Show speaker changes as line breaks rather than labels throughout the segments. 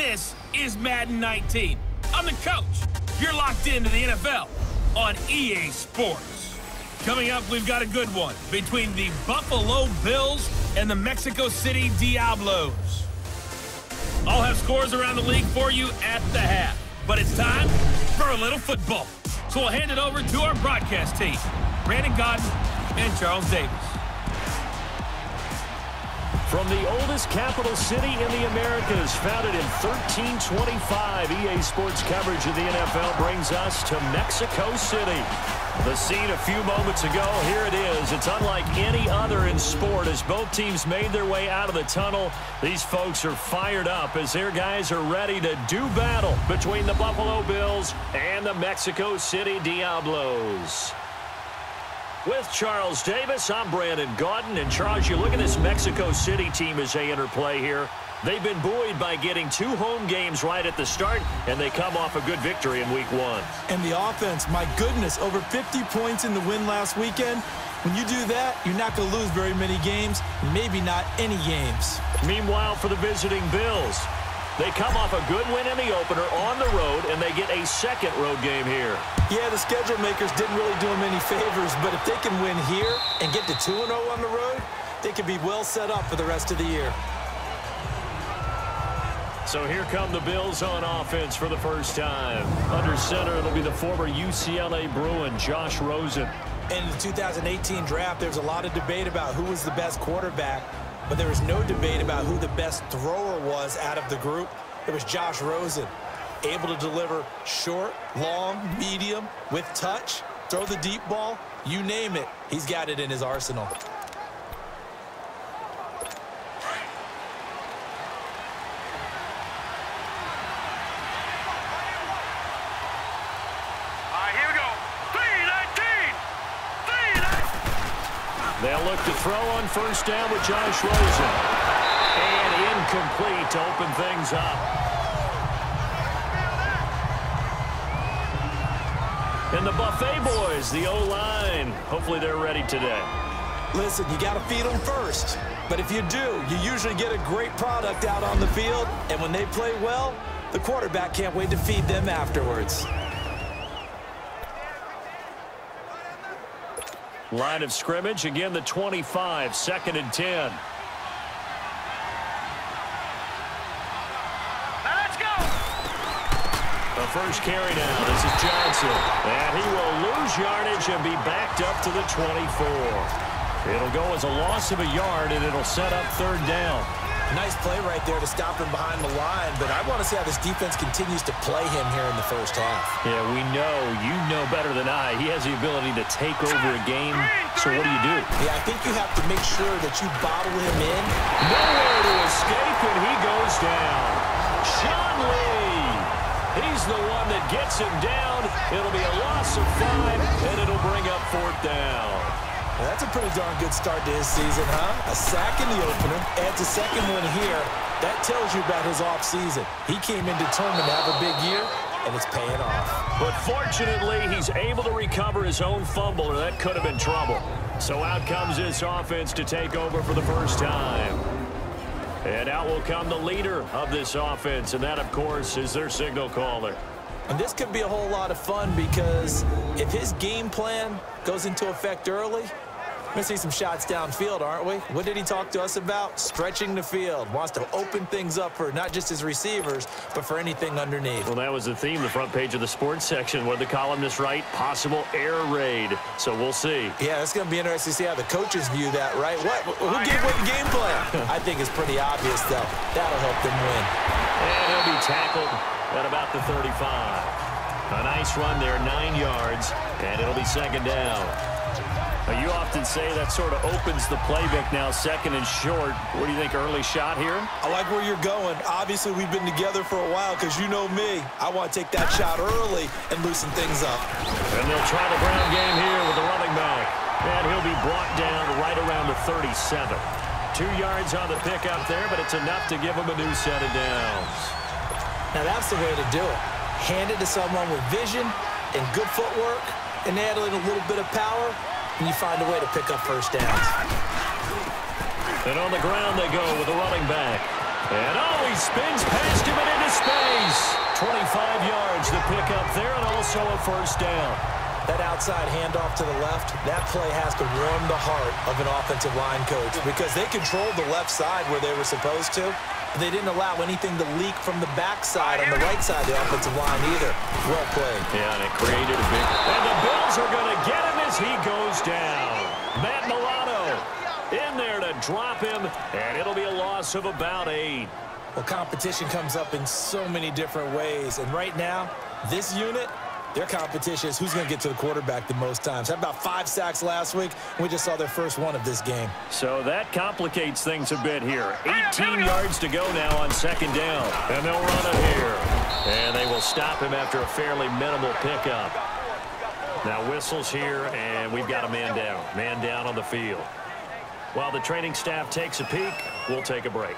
This is Madden 19. I'm the coach. You're locked into the NFL on EA Sports. Coming up, we've got a good one between the Buffalo Bills and the Mexico City Diablos. I'll have scores around the league for you at the half. But it's time for a little football. So we'll hand it over to our broadcast team, Brandon Godden and Charles Davis.
From the oldest capital city in the Americas, founded in 1325, EA Sports coverage of the NFL brings us to Mexico City. The scene a few moments ago, here it is. It's unlike any other in sport as both teams made their way out of the tunnel. These folks are fired up as their guys are ready to do battle between the Buffalo Bills and the Mexico City Diablos. With Charles Davis, I'm Brandon Godden. And Charles, you look at this Mexico City team as they interplay here. They've been buoyed by getting 2 home games right at the start, and they come off a good victory in Week 1.
And the offense, my goodness, over 50 points in the win last weekend. When you do that, you're not going to lose very many games, maybe not any games.
Meanwhile, for the visiting Bills, they come off a good win in the opener on the road, and they get a second road game here.
Yeah, the schedule makers didn't really do them any favors, but if they can win here and get to 2-0 on the road, they can be well set up for the rest of the year.
So here come the Bills on offense for the first time. Under center, it'll be the former UCLA Bruin, Josh Rosen.
In the 2018 draft, there's a lot of debate about who was the best quarterback, but there was no debate about who the best thrower was out of the group. It was Josh Rosen, able to deliver short, long, medium, with touch, throw the deep ball, you name it. He's got it in his arsenal.
They'll look to throw on first down with Josh Rosen. And incomplete to open things up. And the Buffet boys, the O-line, hopefully they're ready today.
Listen, you got to feed them first. But if you do, you usually get a great product out on the field. And when they play well, the quarterback can't wait to feed them afterwards.
Line of scrimmage, again the 25, 2nd and 10.
Let's go!
The first carry now, this is Johnson. And he will lose yardage and be backed up to the 24. It'll go as a loss of a yard, and it'll set up 3rd down.
Nice play right there to stop him behind the line, but I want to see how this defense continues to play him here in the first half.
Yeah, we know. You know better than I. He has the ability to take over a game, so what do you do?
Yeah, I think you have to make sure that you bottle him in.
Nowhere to escape, and he goes down. Sean Lee. He's the one that gets him down. It'll be a loss of 5, and it'll bring up 4th down.
Well, that's a pretty darn good start to his season, huh? A sack in the opener, adds a second one here. That tells you about his offseason. He came in determined to have a big year, and it's paying off.
But fortunately, he's able to recover his own fumble, or that could have been trouble. So out comes this offense to take over for the first time. And out will come the leader of this offense, and that, of course, is their signal caller.
And this could be a whole lot of fun because if his game plan goes into effect early, we're going to see some shots downfield, aren't we? What did he talk to us about? Stretching the field. Wants to open things up for not just his receivers, but for anything underneath.
Well, that was the theme, the front page of the sports section, where the columnists write possible air raid. So we'll see.
Yeah, it's going to be interesting to see how the coaches view that, right? Who gave away the game plan? I think it's pretty obvious, though. That'll help them win.
And he'll be tackled at about the 35. A nice run there, 9 yards, and it'll be 2nd down. Now, you often say that sort of opens the playbook now, 2nd and short. What do you think, early shot here?
I like where you're going. Obviously, we've been together for a while because you know me. I want to take that shot early and loosen things up.
And they'll try the ground game here with the running back. And he'll be brought down right around the 37. 2 yards on the pickup there, but it's enough to give him a new set of downs.
Now, that's the way to do it. Hand it to someone with vision and good footwork and add in a little bit of power, and you find a way to pick up first downs.
And on the ground they go with the running back. And he spins past him and into space. 25 yards the pickup there, and also a first down.
That outside handoff to the left, that play has to warm the heart of an offensive line coach because they controlled the left side where they were supposed to. They didn't allow anything to leak from the backside on the right side of the offensive line either. Well played.
Yeah, and it created a big... And the Bills are going to get him as he goes down. Matt Milano in there to drop him, and it'll be a loss of about 8.
Well, competition comes up in so many different ways, and right now, this unit, their competition is who's going to get to the quarterback the most times. Had about 5 sacks last week. We just saw their first one of this game.
So that complicates things a bit here. 18 yards to go now on second down. And they'll run it here. And they will stop him after a fairly minimal pickup. Now whistles here, and we've got a man down. Man down on the field. While the training staff takes a peek, we'll take a break.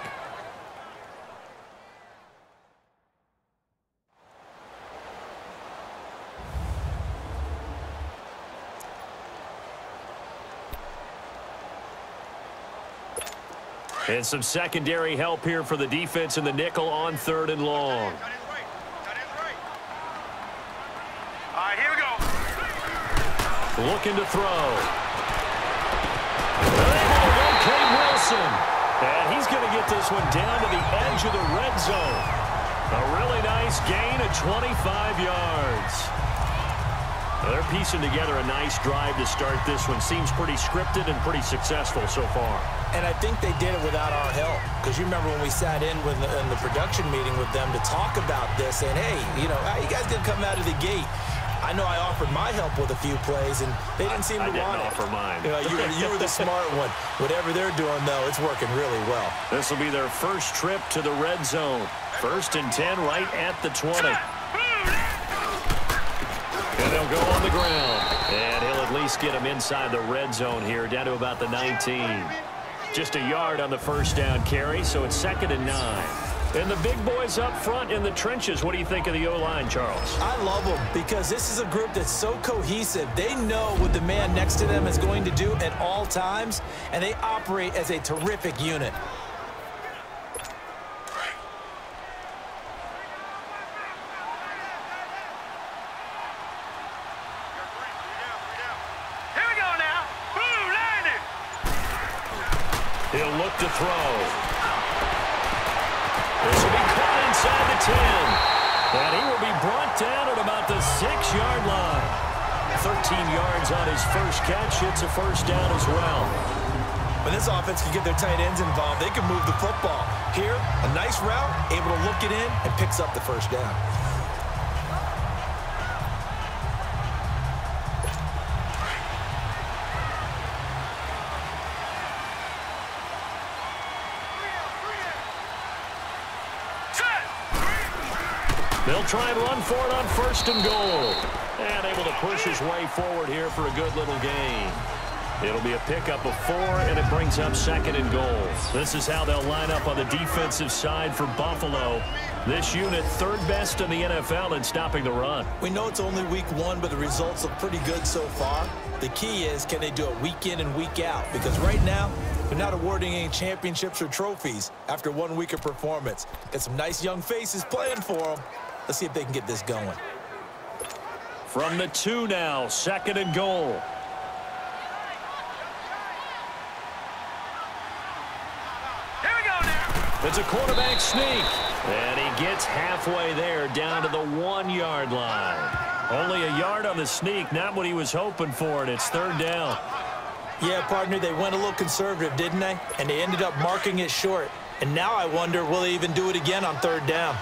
And some secondary help here for the defense in the nickel on 3rd and long.
All right, here we go.
Looking to throw. Locate Wilson. And he's going to get this one down to the edge of the red zone. A really nice gain of 25 yards. They're piecing together a nice drive to start this one. Seems pretty scripted and pretty successful so far.
And I think they did it without our help. Because you remember when we sat in the production meeting with them to talk about this, and hey, you guys didn't come out of the gate. I know I offered my help with a few plays, and they didn't seem to want it.
I didn't offer mine.
You were the smart one. Whatever they're doing, though, it's working really well.
This will be their first trip to the red zone. 1st and 10 right at the 20. And they'll go on the ground. And he'll at least get him inside the red zone here, down to about the 19. Just a yard on the first down carry, so it's 2nd and 9. And the big boys up front in the trenches. What do you think of the O-line, Charles?
I love them because this is a group that's so cohesive. They know what the man next to them is going to do at all times, and they operate as a terrific unit.
He'll look to throw. This will be caught inside the 10. And he will be brought down at about the 6-yard line. 13 yards on his first catch. It's a first down as well.
When this offense can get their tight ends involved, they can move the football. Here, a nice route, able to look it in, and picks up the first down.
They'll try and run for it on 1st and goal. And able to push his way forward here for a good little gain. It'll be a pickup of 4, and it brings up 2nd and goal. This is how they'll line up on the defensive side for Buffalo. This unit 3rd best in the NFL in stopping the run.
We know it's only week 1, but the results look pretty good so far. The key is, can they do it week in and week out? Because right now, they're not awarding any championships or trophies after 1 week of performance. Got some nice young faces playing for them. Let's see if they can get this going.
From the 2 now, 2nd and goal.
Here we go now.
It's a quarterback sneak. And he gets halfway there, down to the 1-yard line. Only a yard on the sneak, not what he was hoping for, and it's 3rd down.
Yeah, partner, they went a little conservative, didn't they? And they ended up marking it short. And now I wonder, will they even do it again on 3rd down?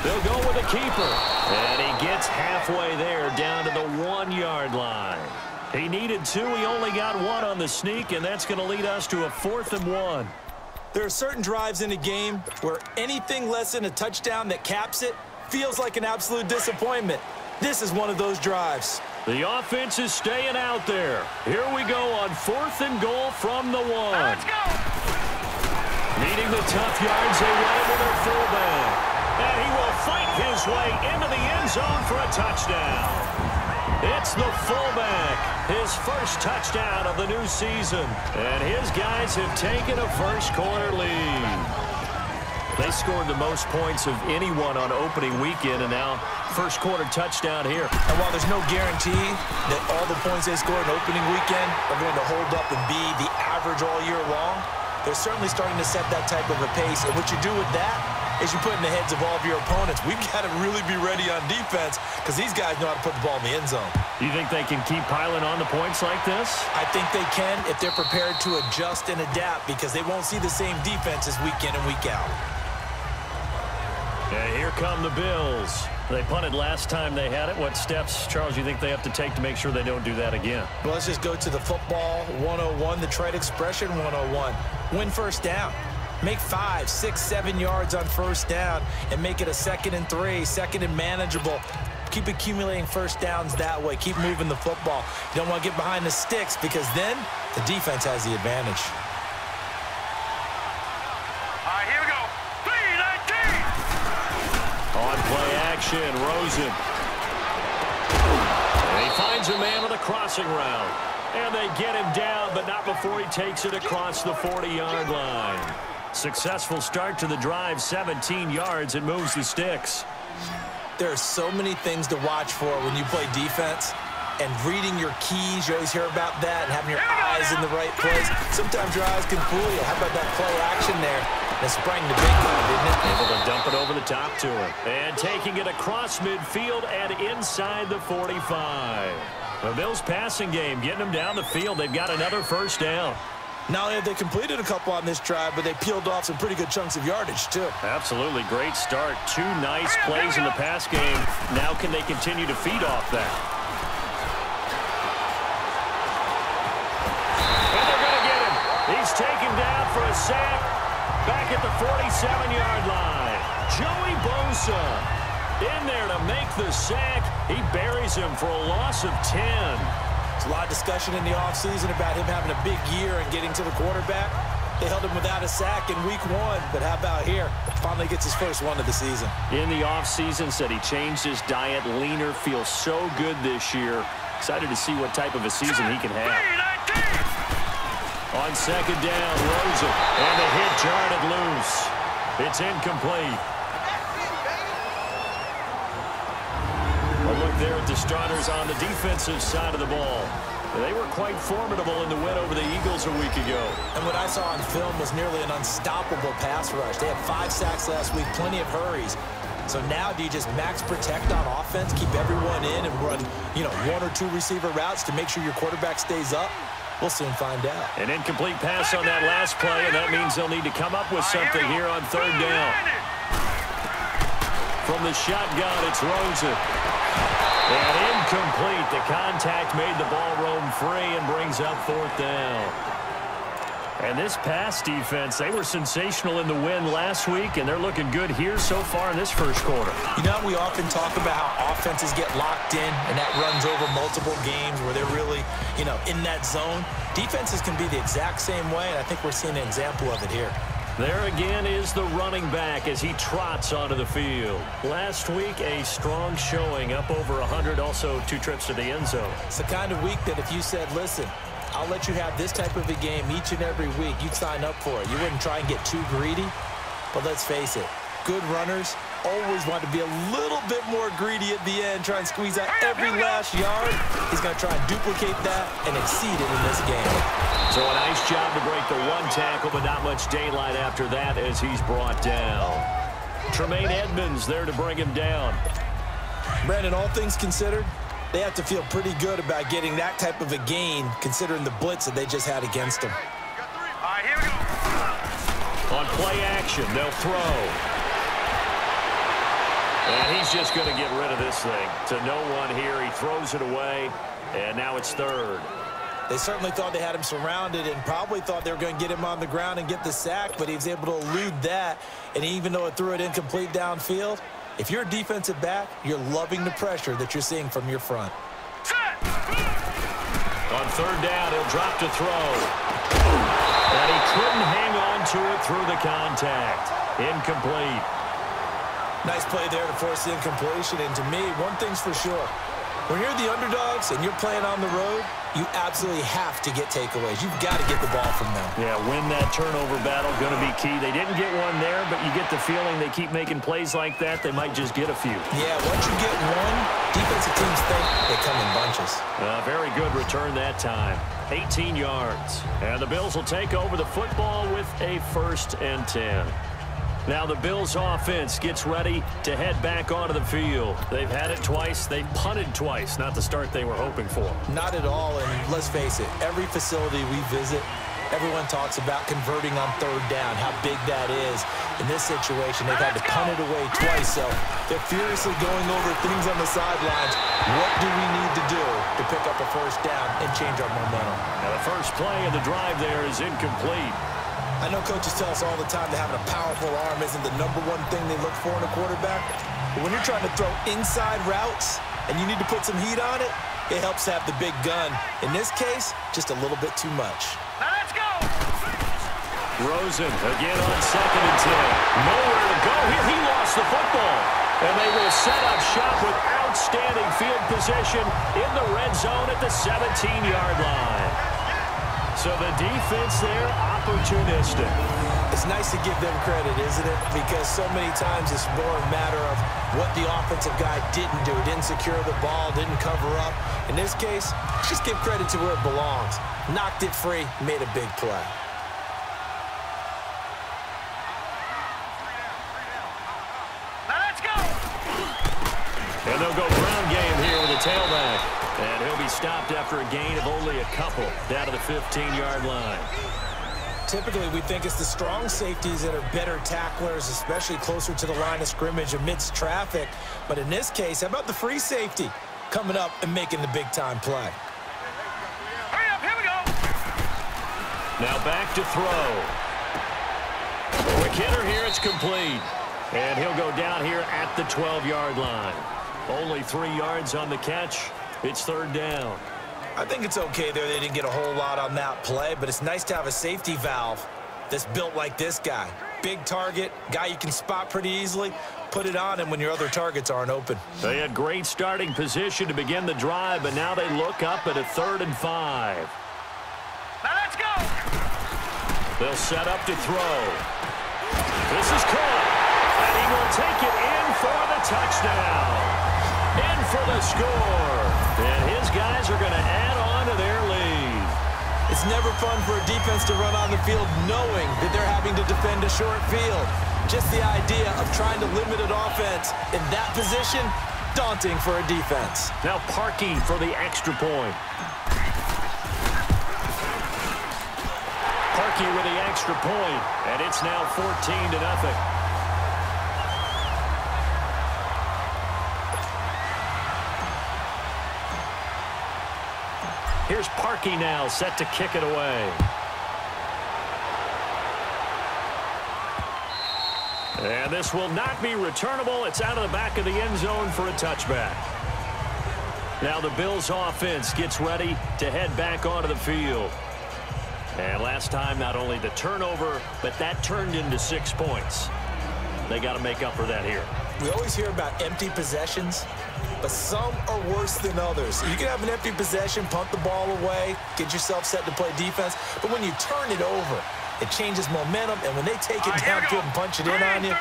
They'll go with a keeper. And he gets halfway there, down to the 1-yard line. He needed 2. He only got 1 on the sneak, and that's going to lead us to a 4th and 1.
There are certain drives in a game where anything less than a touchdown that caps it feels like an absolute disappointment. This is one of those drives.
The offense is staying out there. Here we go on 4th and goal from the 1.
Let's go.
Needing the tough yards, they run with their fullback. And he will fight his way into the end zone for a touchdown. It's the fullback, his first touchdown of the new season. And his guys have taken a first-quarter lead. They scored the most points of anyone on opening weekend, and now first-quarter touchdown here.
And while there's no guarantee that all the points they scored in opening weekend are going to hold up and be the average all year long, they're certainly starting to set that type of a pace. And what you do with that is you put in the heads of all of your opponents, we've got to really be ready on defense because these guys know how to put the ball in the end zone.
You think they can keep piling on the points like this?
I think they can if they're prepared to adjust and adapt because they won't see the same defenses week in and week out.
And here come the Bills. They punted last time they had it. What steps, Charles, you think they have to take to make sure they don't do that again?
Well, let's just go to the football 101, the trade expression 101. Win first down. Make 5, 6, 7 yards on first down and make it a 2nd and 3, 2nd and manageable. Keep accumulating first downs that way. Keep moving the football. You don't want to get behind the sticks because then the defense has the advantage.
Here we go. 3-19.
On play action, Rosen. And he finds a man on the crossing route. And they get him down, but not before he takes it across the 40-yard line. Successful start to the drive, 17 yards, and moves the sticks.
There are so many things to watch for when you play defense. And reading your keys, you always hear about that, and having your eyes in the right place. Sometimes your eyes can fool you. How about that play action there? That sprang the big guy, didn't it?
Able to dump it over the top to him. And taking it across midfield and inside the 45. The Bills passing game, getting them down the field. They've got another first down.
Not only have they completed a couple on this drive, but they peeled off some pretty good chunks of yardage, too. Absolutely.
Great start. 2 nice plays in the pass game. Now can they continue to feed off that? And they're going to get him. He's taken down for a sack back at the 47-yard line. Joey Bosa in there to make the sack. He buries him for a loss of 10.
There's a lot of discussion in the offseason about him having a big year and getting to the quarterback. They held him without a sack in week 1, but how about here? Finally gets his first one of the season.
In the offseason, said he changed his diet, leaner, feels so good this year. Excited to see what type of a season he can have. On second down, Rosen, and the hit jarred it loose. It's incomplete. A look there at the starters on the defensive side of the ball. They were quite formidable in the win over the Eagles a week ago.
And what I saw on film was nearly an unstoppable pass rush. They had 5 sacks last week, plenty of hurries. So now do you just max protect on offense, keep everyone in, and run, 1 or 2 receiver routes to make sure your quarterback stays up? We'll soon find out.
An incomplete pass on that last play, and that means they'll need to come up with something here on third down. From the shotgun, it's Rosen. And incomplete. The contact made the ball roam free and brings up fourth down. And this pass defense, they were sensational in the win last week, and they're looking good here so far in this first quarter.
We often talk about how offenses get locked in, and that runs over multiple games where they're really, in that zone. Defenses can be the exact same way, and I think we're seeing an example of it here.
There again is the running back as he trots onto the field. Last week, a strong showing, up over 100, also 2 trips to the end zone.
It's the kind of week that if you said, listen, I'll let you have this type of a game each and every week, you'd sign up for it. You wouldn't try and get too greedy. But let's face it, good runners always want to be a little bit more greedy at the end, try and squeeze out every last yard. He's going to try and duplicate that and exceed it in this game.
So a nice job to break the 1 tackle, but not much daylight after that as he's brought down. Tremaine Edmonds there to bring him down.
Brandon, all things considered, they have to feel pretty good about getting that type of a gain, considering the blitz that they just had against them.
Here we go.
On play action, they'll throw. And he's just going to get rid of this thing. To no one here, he throws it away, and now it's third.
They certainly thought they had him surrounded and probably thought they were going to get him on the ground and get the sack, but he was able to elude that, and even though it threw it incomplete downfield, if you're a defensive back, you're loving the pressure that you're seeing from your front.
On third down, he'll drop to throw. And he couldn't hang on to it through the contact. Incomplete.
Nice play there to force the incompletion, and to me, one thing's for sure. When you're the underdogs and you're playing on the road, you absolutely have to get takeaways. You've got to get the ball from them.
Yeah, win that turnover battle, going to be key. They didn't get one there, but you get the feeling they keep making plays like that, they might just get a few.
Yeah, once you get one, defensive teams think they come in bunches.
Very good return that time. 18 yards. And the Bills will take over the football with a 1st and 10. Now the Bills offense gets ready to head back onto the field. They've had it twice. They've punted twice. Not the start they were hoping for.
Not at all, and let's face it, every facility we visit, everyone talks about converting on 3rd down, how big that is. In this situation, they've had to punt it away twice, so they're furiously going over things on the sidelines. What do we need to do to pick up a 1st down and change our momentum?
Now the first play of the drive there is incomplete.
I know coaches tell us all the time that having a powerful arm isn't the #1 thing they look for in a quarterback. But when you're trying to throw inside routes and you need to put some heat on it, it helps to have the big gun. In this case, just a little bit too much.
Now let's go.
Rosen again on 2nd and 10. Nowhere to go here. He lost the football. And they will set up shop with outstanding field position in the red zone at the 17-yard line. So the defense there, opportunistic.
It's nice to give them credit, isn't it? Because so many times it's more a matter of what the offensive guy didn't do. Didn't secure the ball, didn't cover up. In this case, just give credit to where it belongs. Knocked it free, made a big play.
Now let's go.
And they'll go ground game here with a tailback. And he'll be stopped after a gain of only a couple down to the 15-yard line.
Typically, we think it's the strong safeties that are better tacklers, especially closer to the line of scrimmage amidst traffic. But in this case, how about the free safety coming up and making the big-time play?
Hurry up, here we go.
Now back to throw. Quick hitter here, it's complete. And he'll go down here at the 12-yard line. Only 3 yards on the catch. It's 3rd down.
I think it's okay there. They didn't get a whole lot on that play, but it's nice to have a safety valve that's built like this guy. Big target, guy you can spot pretty easily. Put it on him when your other targets aren't open.
They had great starting position to begin the drive, but now they look up at a 3rd and 5.
Now let's go.
They'll set up to throw. This is caught, and he will take it in for the touchdown. In for the score. And his guys are going to add on to their lead.
It's never fun for a defense to run on the field knowing that they're having to defend a short field. Just the idea of trying to limit an offense in that position, daunting for a defense.
Now Parkey for the extra point. Parkey with the extra point, and it's now 14-0. Here's Parkey now, set to kick it away. And this will not be returnable. It's out of the back of the end zone for a touchback. Now the Bills offense gets ready to head back onto the field. And last time, not only the turnover, but that turned into 6 points. They got to make up for that here.
We always hear about empty possessions, but some are worse than others. You can have an empty possession, punt the ball away, get yourself set to play defense, but when you turn it over, it changes momentum, and when they take it downfield and punch it in on you,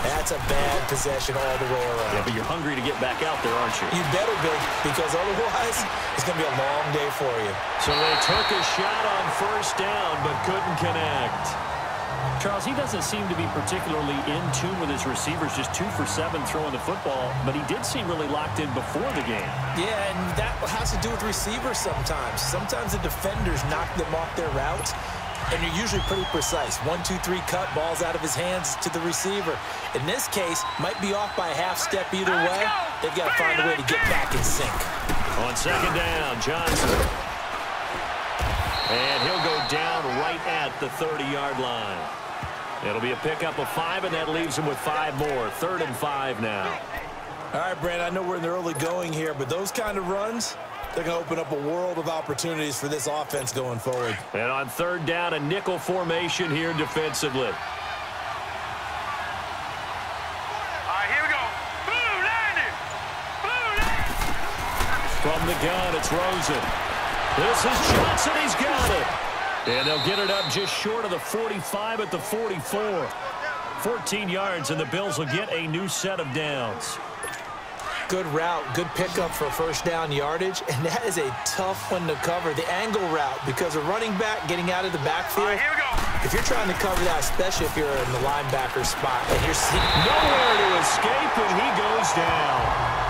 that's a bad possession all the way around.
Yeah, but you're hungry to get back out there, aren't you?
You better be, because otherwise, it's going to be a long day for you.
So they took a shot on 1st down, but couldn't connect.
Charles, he doesn't seem to be particularly in tune with his receivers, just 2 for 7 throwing the football, but he did seem really locked in before the game.
Yeah, and that has to do with receivers sometimes. Sometimes the defenders knock them off their routes, and you're usually pretty precise. 1, 2, 3 cut, balls out of his hands to the receiver. In this case, might be off by a half step either way. They've got to find a way to get back in sync.
On 2nd down, Johnson. And he'll go down right at the 30-yard line. It'll be a pickup of 5, and that leaves him with 5 more. 3rd and 5 now.
All right, Brandon, I know we're in the early going here, but those kind of runs, they're going to open up a world of opportunities for this offense going forward.
And on 3rd down, a nickel formation here defensively.
All right, here we go. Blue landing. Blue landing.
From the gun, it's Rosen. This is Johnson. He's got it. And they'll get it up just short of the 45 at the 44. 14 yards, and the Bills will get a new set of downs.
Good route, good pickup for first down yardage, and that is a tough one to cover. The angle route, because a running back getting out of the backfield,
Here we go.
if you're trying to cover that, especially if you're in the linebacker spot, and you're seeing
Nowhere to escape, and he goes down.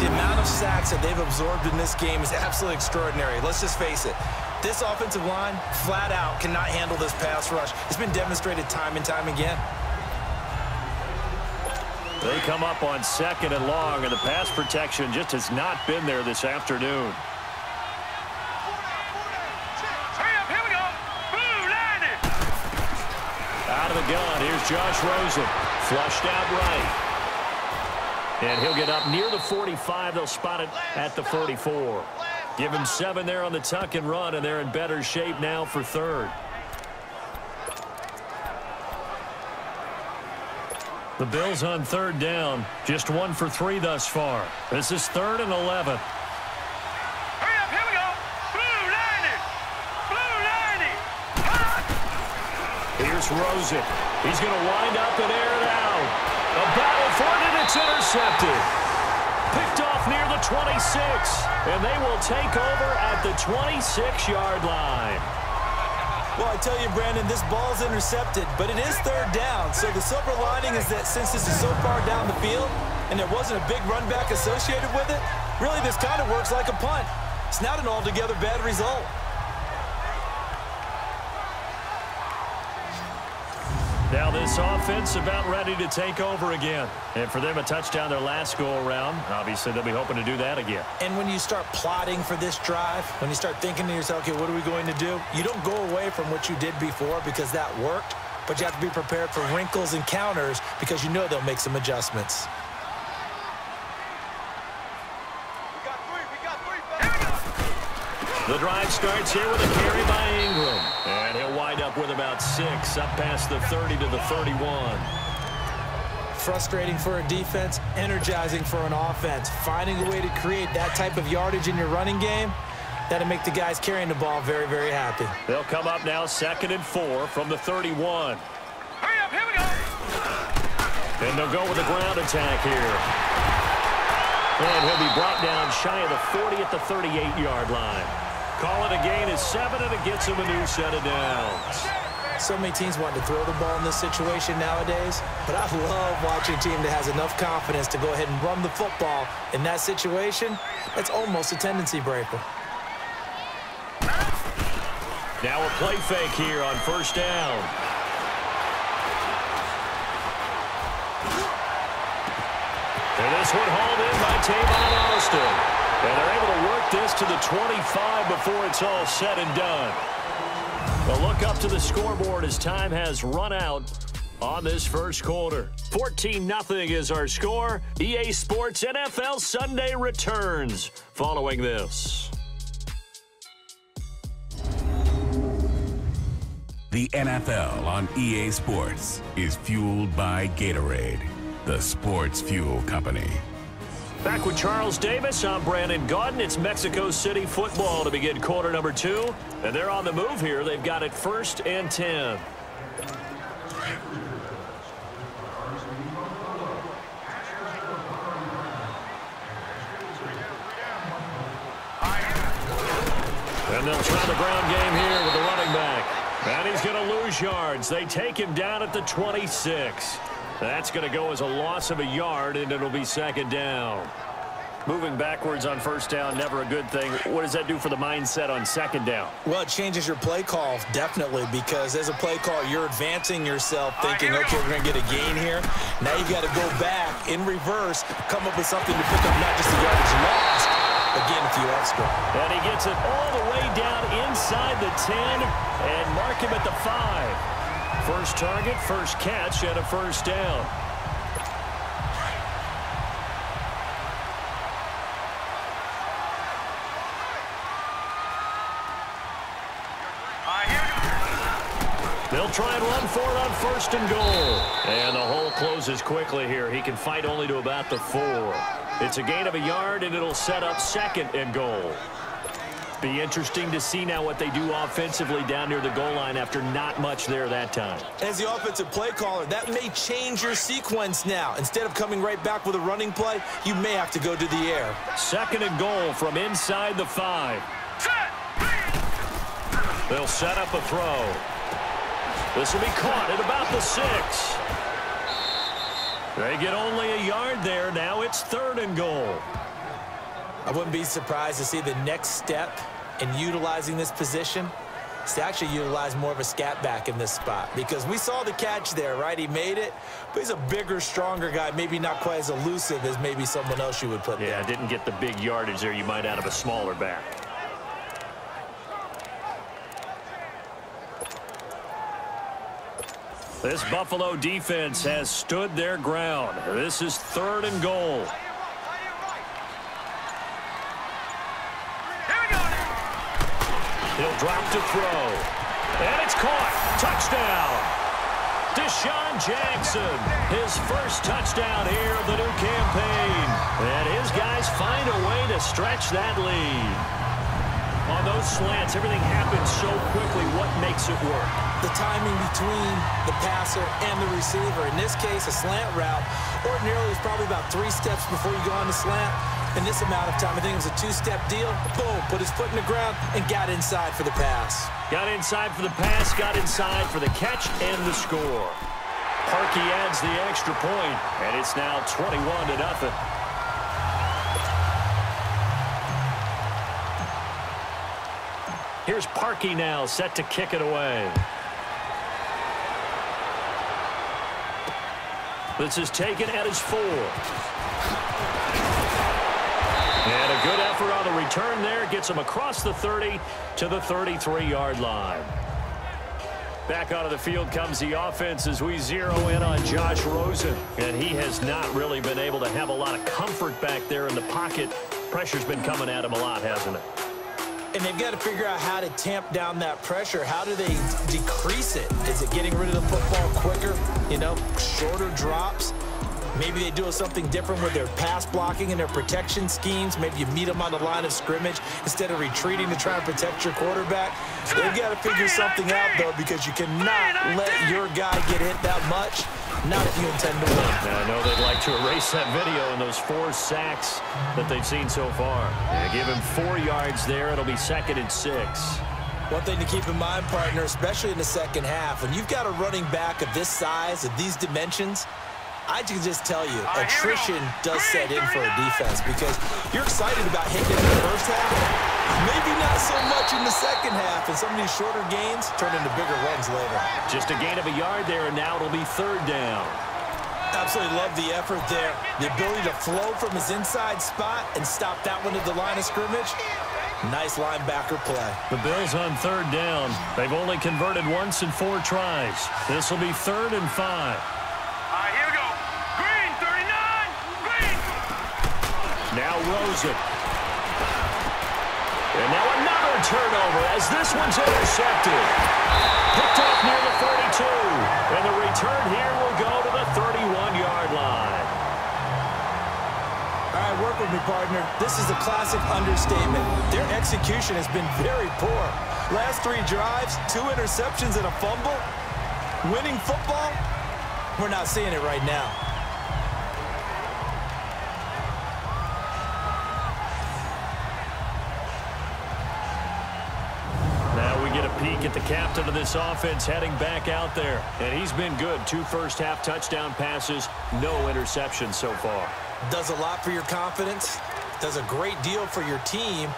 the amount of sacks that they've absorbed in this game is absolutely extraordinary. Let's just face it. This offensive line, flat out, cannot handle this pass rush. It's been demonstrated time and time again.
They come up on 2nd and long, and the pass protection just has not been there this afternoon.
Hurry up, here we go. Blue, 90.
Out of the gun, here's Josh Rosen. Flushed out right. And he'll get up near the 45. They'll spot it at the 44. Give him 7 there on the tuck and run, and they're in better shape now for 3rd. The Bills on 3rd down. Just 1 for 3 thus far. This is 3rd and 11.
Hurry up, here we go. Blue, 90. Blue, 90.
Here's Rosen. He's going to wind up and air it out. A battle for it, and it's intercepted. Picked off near the 26, and they will take over at the 26-yard line.
Well, I tell you, Brandon, this ball's intercepted, but it is 3rd down. So the silver lining is that since this is so far down the field and there wasn't a big run back associated with it, really this kind of works like a punt. It's not an altogether bad result.
Now this offense about ready to take over again. And for them, a touchdown their last go-around. Obviously, they'll be hoping to do that again.
And when you start plotting for this drive, when you start thinking to yourself, okay, what are we going to do? You don't go away from what you did before because that worked, but you have to be prepared for wrinkles and counters because you know they'll make some adjustments.
The drive starts here with a carry by Ingram. And he'll wind up with about 6, up past the 30 to the 31.
Frustrating for a defense, energizing for an offense. Finding a way to create that type of yardage in your running game, that'll make the guys carrying the ball very, very happy.
They'll come up now 2nd and 4 from the 31.
Hurry up, here we go.
And they'll go with a ground attack here. And he'll be brought down shy of the 40 at the 38-yard line. Call it a gain of 7, and it gets him a new set of downs.
So many teams want to throw the ball in this situation nowadays, but I love watching a team that has enough confidence to go ahead and run the football in that situation. That's almost a tendency breaker.
Now a play fake here on 1st down. And this one hauled in by Tavon Austin. And they're able to work this to the 25 before it's all said and done. A look up to the scoreboard as time has run out on this first quarter. 14-0 is our score. EA Sports NFL Sunday returns following this.
The NFL on EA Sports is fueled by Gatorade, the sports fuel company.
Back with Charles Davis, I'm Brandon Gaudin. It's Mexico City football to begin quarter number 2. And they're on the move here. They've got it 1st and 10. And they'll try the ground game here with the running back. And he's going to lose yards. They take him down at the 26. That's going to go as a loss of a yard, and it'll be 2nd down. Moving backwards on 1st down, never a good thing. What does that do for the mindset on 2nd down?
Well, it changes your play call, definitely, because as a play call, you're advancing yourself thinking, okay, we're going to get a gain here. Now you got to go back in reverse, come up with something to pick up not just the yardage lost, but gain a few extra.
And he gets it all the way down inside the 10 and mark him at the 5. First target, first catch, and a 1st down. They'll They'll try and run for it on 1st and goal. And the hole closes quickly here. He can fight only to about the 4. It's a gain of a yard, and it'll set up 2nd and goal. Be interesting to see now what they do offensively down near the goal line after not much there that time.
As the offensive play caller, that may change your sequence now. Instead of coming right back with a running play, you may have to go to the air.
2nd and goal from inside the 5. They'll set up a throw. This will be caught at about the 6. They get only a yard there. Now it's 3rd and goal.
I wouldn't be surprised to see the next step in utilizing this position is to actually utilize more of a scat back in this spot, because we saw the catch there, right? He made it, but he's a bigger, stronger guy, maybe not quite as elusive as maybe someone else you would put there.
Yeah, didn't get the big yardage there you might out of a smaller back. This Buffalo defense has stood their ground. This is 3rd and goal. He'll drop to throw. And it's caught. Touchdown. Deshaun Jackson. His first touchdown here of the new campaign. And his guys find a way to stretch that lead. On those slants, everything happens so quickly. What makes it work?
The timing between the passer and the receiver. In this case, a slant route ordinarily is probably about 3 steps before you go on the slant. In this amount of time, I think it was a 2-step deal. Boom, put his foot in the ground and got inside for the pass.
Got inside for the pass, got inside for the catch and the score. Parkey adds the extra point, and it's now 21-0. Here's Parkey now, set to kick it away. This is taken at his 4. And a good effort on the return there. Gets him across the 30 to the 33-yard line. Back onto the field comes the offense as we zero in on Josh Rosen. And he has not really been able to have a lot of comfort back there in the pocket. Pressure's been coming at him a lot, hasn't it?
And they've got to figure out how to tamp down that pressure. How do they decrease it? Is it getting rid of the football quicker? You know, shorter drops? Maybe they do something different with their pass blocking and their protection schemes. Maybe you meet them on the line of scrimmage instead of retreating to try and protect your quarterback. They've got to figure something out, though, because you cannot let your guy get hit that much, not if you intend to win.
Now, I know they'd like to erase that video and those 4 sacks that they've seen so far. Yeah, give him 4 yards there. It'll be 2nd and 6.
One thing to keep in mind, partner, especially in the second half, when you've got a running back of this size, of these dimensions, I can just tell you, attrition does set in for a defense, because you're excited about hitting it in the first half, maybe not so much in the second half, and some of these shorter gains turn into bigger runs later.
Just a gain of a yard there, and now it'll be 3rd down.
Absolutely love the effort there. The ability to flow from his inside spot and stop that one at the line of scrimmage. Nice linebacker play.
The Bills on 3rd down. They've only converted once in 4 tries. This will be 3rd and 5.
Here we go. Green, 39. Green.
Now Rosen. And now another turnover as this one's intercepted. Picked off near the 32. And the return here will go to the 31-yard line.
All right, work with me, partner. This is a classic understatement. Their execution has been very poor. Last 3 drives, 2 interceptions and a fumble. Winning football? We're not seeing it right now.
Now we get a peek at the captain of this offense heading back out there. And he's been good. 2 first-half touchdown passes, no interceptions so far.
Does a lot for your confidence. Does a great deal for your team.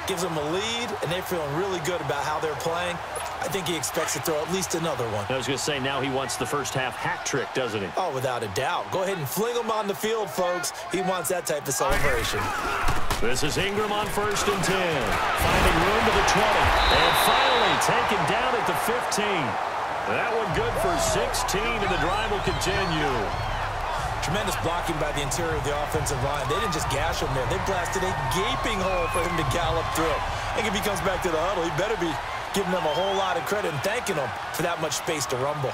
Gives them a lead, and they're feeling really good about how they're playing. I think he expects to throw at least another one.
I was going to say, now he wants the first-half hat trick, doesn't he?
Oh, without a doubt. Go ahead and fling him on the field, folks. He wants that type of celebration.
This is Ingram on 1st and 10. Finding room to the 20. And finally taken down at the 15. That one good for 16, and the drive will continue.
Tremendous blocking by the interior of the offensive line. They didn't just gash him there. They blasted a gaping hole for him to gallop through. I think if he comes back to the huddle, he better be giving them a whole lot of credit and thanking them for that much space to rumble.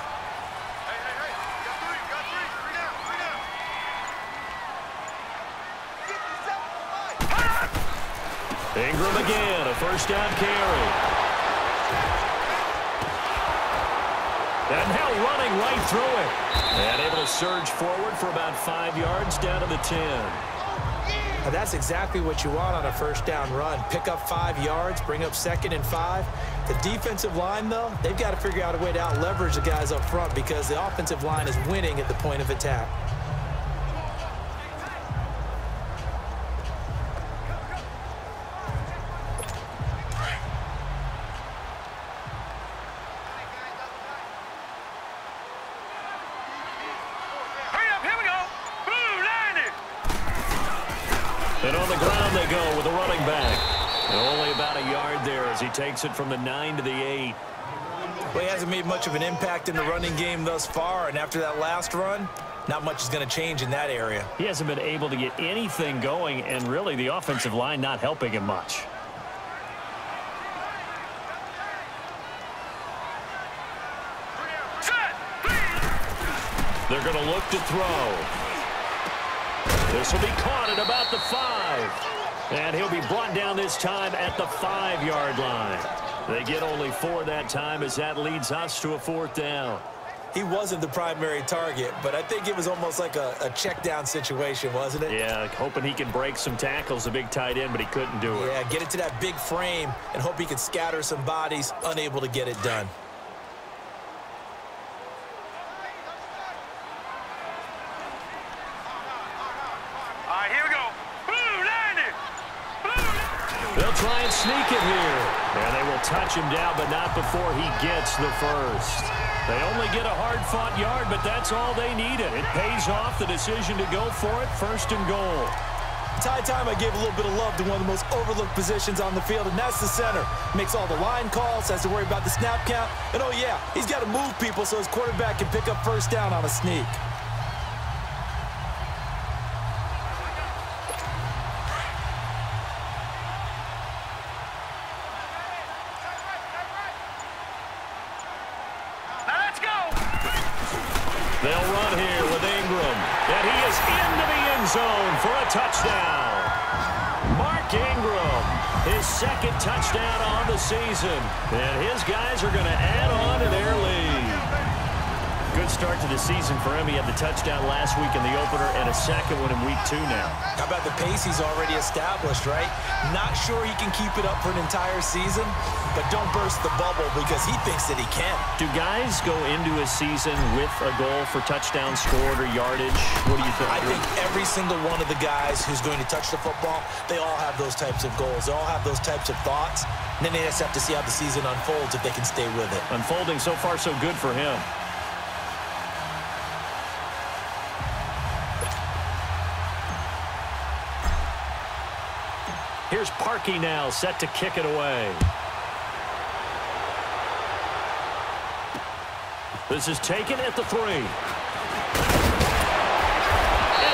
Ingram again, a first down carry. And now running right through it. And able to surge forward for about 5 yards down to the 10.
Now that's exactly what you want on a first down run. Pick up 5 yards, bring up 2nd and 5. The defensive line, though, they've got to figure out a way to out-leverage the guys up front because the offensive line is winning at the point of attack.
And on the ground they go with a running back. And only about a yard there as he takes it from the 9 to the 8.
Well, he hasn't made much of an impact in the running game thus far, and after that last run, not much is going to change in that area.
He hasn't been able to get anything going, and really the offensive line not helping him much.
They're going to look to throw. This will be caught at about the 5. And he'll be brought down this time at the 5-yard line. They get only 4 that time as that leads us to a 4th down.
He wasn't the primary target, but I think it was almost like a check down situation, wasn't it?
Yeah, hoping he can break some tackles, a big tight end, but he couldn't do it.
Yeah, get it to that big frame and hope he can scatter some bodies, unable to get it done.
They'll try and sneak it here. And they will touch him down, but not before he gets the first. They only get a hard-fought yard, but that's all they needed. It pays off the decision to go for it, 1st and goal.
It's high time I gave a little bit of love to one of the most overlooked positions on the field, and that's the center. Makes all the line calls, has to worry about the snap count, and oh yeah, he's got to move people so his quarterback can pick up first down on a sneak.
They'll run here with Ingram. And he is into the end zone for a touchdown. Mark Ingram, his 2nd touchdown on the season. And his guys are going to add on to their lead.
Good start to the season for him. He had the touchdown last week in the opener and a 2nd one in week 2 now.
How about the pace he's already established, right? Not sure he can keep it up for an entire season, but don't burst the bubble because he thinks that he can.
Do guys go into a season with a goal for touchdown scored or yardage? What do you think?
I think every single one of the guys who's going to touch the football, they all have those types of goals. They all have those types of thoughts. And then they just have to see how the season unfolds if they can stay with it.
Unfolding so far so good for him. Here's Parkey now, set to kick it away. This is taken at the 3. And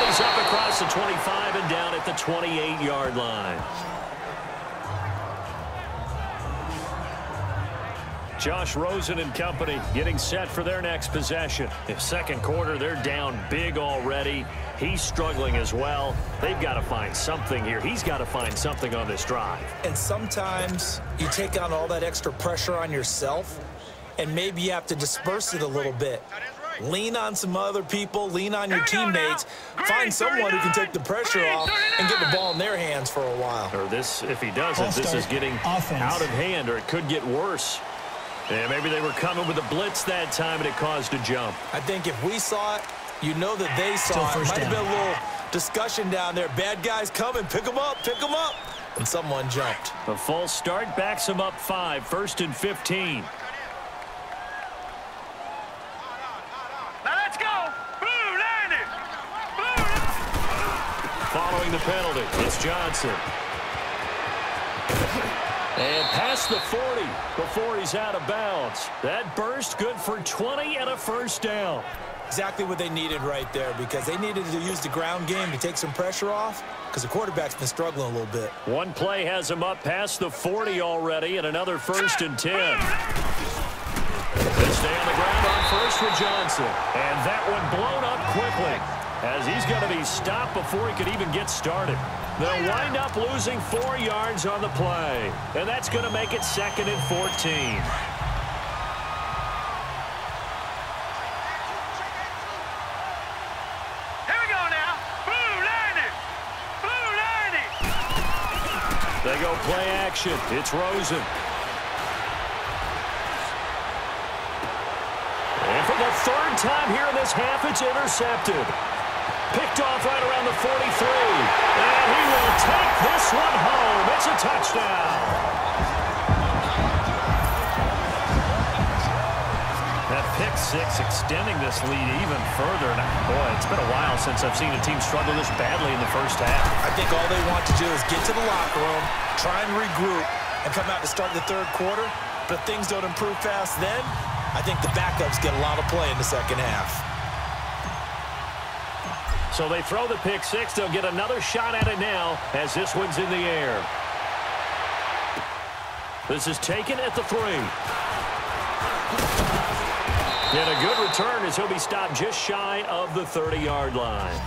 he's up across the 25 and down at the 28-yard line. Josh Rosen and company getting set for their next possession. In 2nd quarter, they're down big already. He's struggling as well. They've got to find something here. He's got to find something on this drive.
And sometimes you take on all that extra pressure on yourself, and maybe you have to disperse it a little bit. Lean on some other people, lean on your teammates, find someone who can take the pressure off and get the ball in their hands for a while.
Or this, if he doesn't, this is getting out of hand, or it could get worse. And maybe they were coming with a blitz that time, and it caused a jump.
I think if we saw it, you know that they saw it. Might have been a little discussion down there. Bad guys coming, pick them up, pick them up. And someone jumped.
A false start backs him up 5, 1st and 15.
Now let's go. Blue line it.
Following the penalty, it's Johnson. And past the 40 before he's out of bounds. That burst good for 20 and a first down.
Exactly what they needed right there, because they needed to use the ground game to take some pressure off, because the quarterback's been struggling a little bit.
One play has him up past the 40 already, and another 1st and 10. They stay on the ground on first with Johnson. And that one blown up quickly, as he's going to be stopped before he could even get started. They'll wind up losing 4 yards on the play, and that's going to make it 2nd and 14. They go play action. It's Rosen. And for the 3rd time here in this half, it's intercepted. Picked off right around the 43. And he will take this one home. It's a touchdown. That pick 6 extending this lead even further. And boy, it's been a while since I've seen a team struggle this badly in the first half.
I think all they want to do is get to the locker room, try and regroup, and come out to start the 3rd quarter. But if things don't improve fast then, I think the backups get a lot of play in the 2nd half.
So they throw the pick 6. They'll get another shot at it now as this one's in the air. This is taken at the 3. And a good return as he'll be stopped just shy of the 30-yard line.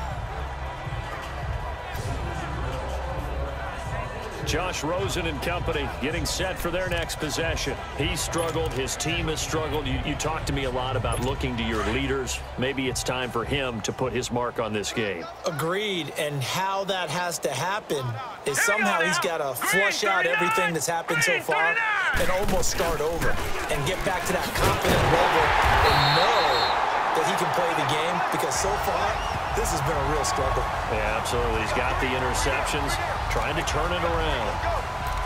Josh Rosen and company getting set for their next possession. He struggled. His team has struggled. You talked to me a lot about looking to your leaders. Maybe it's time for him to put his mark on this game.
Agreed. And how that has to happen is somehow he's got to flush out everything that's happened so far and almost start over and get back to that confident level and know that he can play the game, because so far this has been a real struggle.
Yeah, absolutely. He's got the interceptions, trying to turn it around.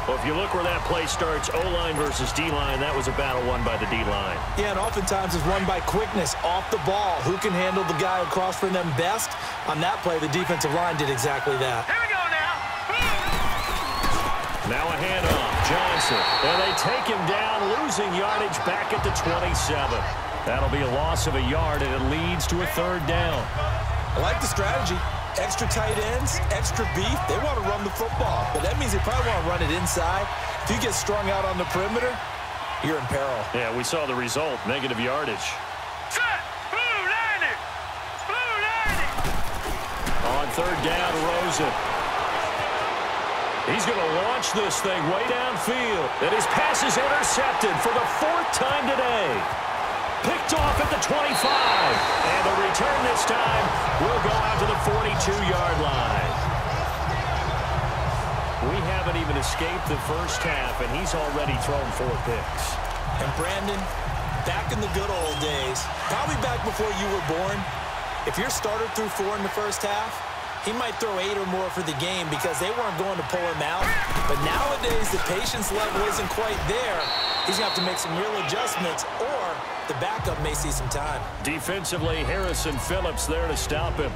Well, if you look where that play starts, O-line versus D-line, that was a battle won by the D-line.
Yeah, and oftentimes it's won by quickness off the ball. Who can handle the guy across from them best? On that play, the defensive line did exactly that.
Here we go now.
Now a handoff. Johnson. And they take him down, losing yardage back at the 27. That'll be a loss of a yard, and it leads to a 3rd down.
I like the strategy. Extra tight ends, extra beef. They want to run the football, but that means they probably want to run it inside. If you get strung out on the perimeter, you're in peril.
Yeah, we saw the result, negative yardage.
Set. Blue landing. Blue landing.
On 3rd down, Rosen. He's going to launch this thing way downfield. And his pass is intercepted for the 4th time today. Picked off at the 25. And the return this time will go out to the 42-yard line. We haven't even escaped the first half, and he's already thrown 4 picks.
And Brandon, back in the good old days, probably back before you were born, if your starter threw 4 in the first half, he might throw 8 or more for the game because they weren't going to pull him out. But nowadays, the patience level isn't quite there. He's going to have to make some real adjustments, or the backup may see some time.
Defensively, Harrison Phillips there to stop him.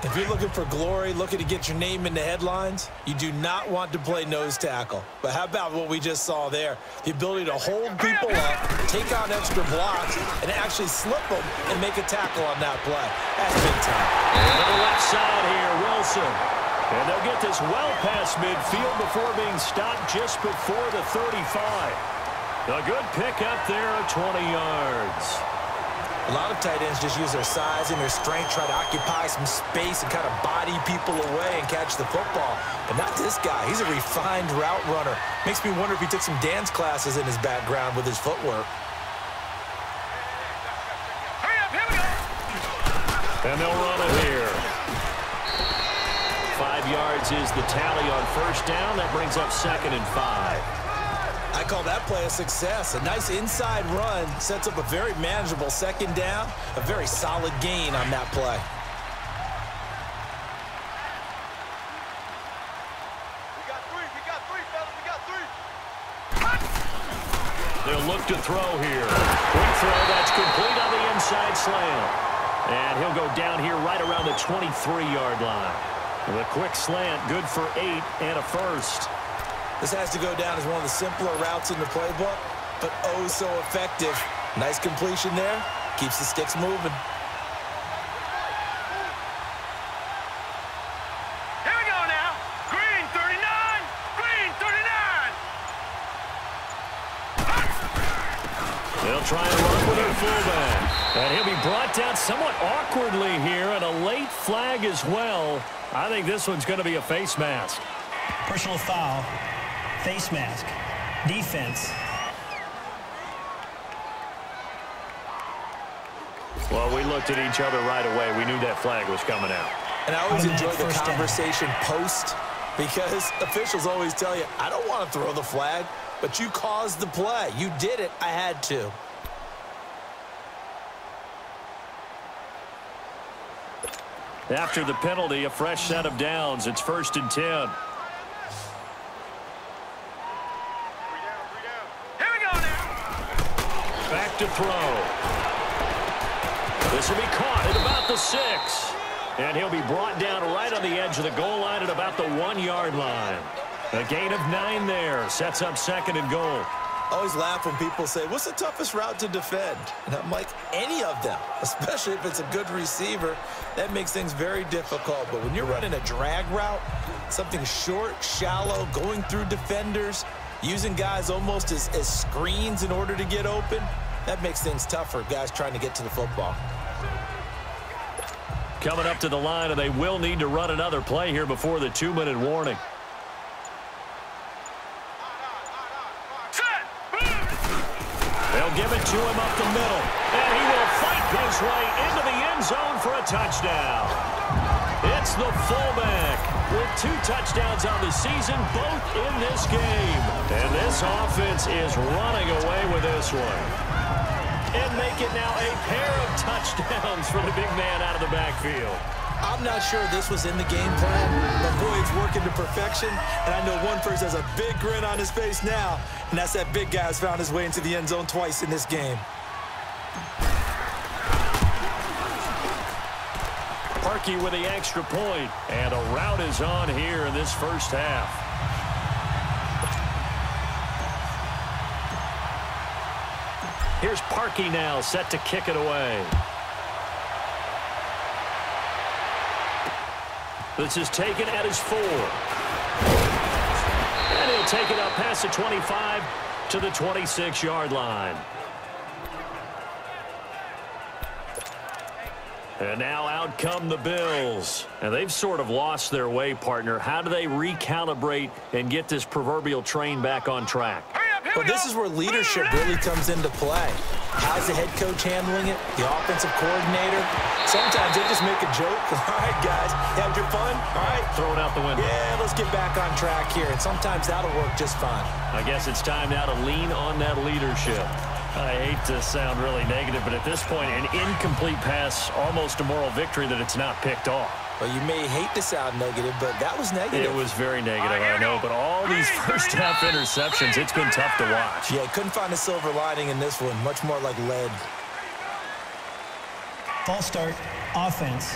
If you're looking for glory, looking to get your name in the headlines, you do not want to play nose tackle. But how about what we just saw there? The ability to hold people up, take on extra blocks, and actually slip them and make a tackle on that play. That's big time.
And to the left side here, Wilson. And they'll get this well past midfield before being stopped just before the 35. A good pick up there at 20 yards.
A lot of tight ends just use their size and their strength, try to occupy some space and kind of body people away and catch the football. But not this guy. He's a refined route runner. Makes me wonder if he took some dance classes in his background with his footwork.
Hurry up, here we go.
And they'll run it here. 5 yards is the tally on 1st down. That brings up 2nd and 5.
I call that play a success. A nice inside run sets up a very manageable 2nd down. A very solid gain on that play.
We got 3, fellas. We got 3.
They'll look to throw here. Quick throw, that's complete on the inside slant. And he'll go down here right around the 23-yard line. The quick slant, good for 8 and a 1st.
This has to go down as one of the simpler routes in the playbook, but oh so effective. Nice completion there. Keeps the sticks moving.
try and run with her fullback. And he'll be brought down somewhat awkwardly here, and a late flag as well. I think this one's going to be a face mask.
Personal foul, face mask, defense.
Well, we looked at each other right away. We knew that flag was coming out.
And I always enjoy the conversation post, because officials always tell you, I don't want to throw the flag, but you caused the play. You did it. I had to.
After the penalty, a fresh set of downs. It's 1st and 10.
Here we go now.
Back to throw. This will be caught at about the 6. And he'll be brought down right on the edge of the goal line at about the 1-yard line. A gain of 9 there. Sets up 2nd and goal.
I always laugh when people say, what's the toughest route to defend? And I'm like, any of them, especially if it's a good receiver. That makes things very difficult. But when you're running a drag route, something short, shallow, going through defenders, using guys almost as screens in order to get open, that makes things tougher, guys trying to get to the football.
Coming up to the line, and they will need to run another play here before the 2-minute warning. They'll give it to him up the middle, and he will fight his way into the end zone for a touchdown. It's the fullback with 2 touchdowns on the season, both in this game. And this offense is running away with this one. And make it now a pair of touchdowns for the big man out of the backfield.
I'm not sure this was in the game plan, but boy, it's working to perfection. And I know one person has a big grin on his face now, and that's that big guy who's found his way into the end zone twice in this game.
Parkey with the extra point, and a rout is on here in this first half. Here's Parkey now, set to kick it away. This is taken at his 4. And he'll take it up past the 25 to the 26-yard line. And now out come the Bills. And they've sort of lost their way, partner. How do they recalibrate and get this proverbial train back on track?
Well, this is where leadership really comes into play. How's the head coach handling it? The offensive coordinator? Sometimes they just make a joke. All right, guys, had your fun? All right.
Throw it out the window.
Yeah, let's get back on track here. And sometimes that'll work just fine.
I guess it's time now to lean on that leadership. I hate to sound really negative, but at this point, an incomplete pass, almost a moral victory that it's not picked off.
Well, you may hate to sound negative, but that was negative.
It was very negative, I know. But all these first-half interceptions, it's been tough to watch.
Yeah, couldn't find a silver lining in this one. Much more like lead.
False start, offense.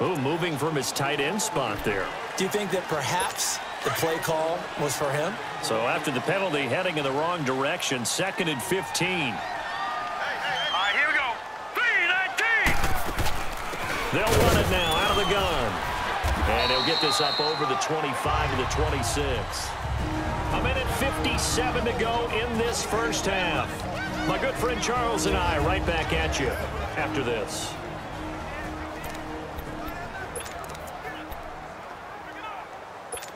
Ooh, moving from his tight end spot there.
Do you think that perhaps the play call was for him?
So after the penalty, heading in the wrong direction, 2nd and 15.
All right, here we go. 3-19.
They'll run it now out of the gun. And he'll get this up over the 25 to the 26. A minute 57 to go in this first half. My good friend Charles and I right back at you after this.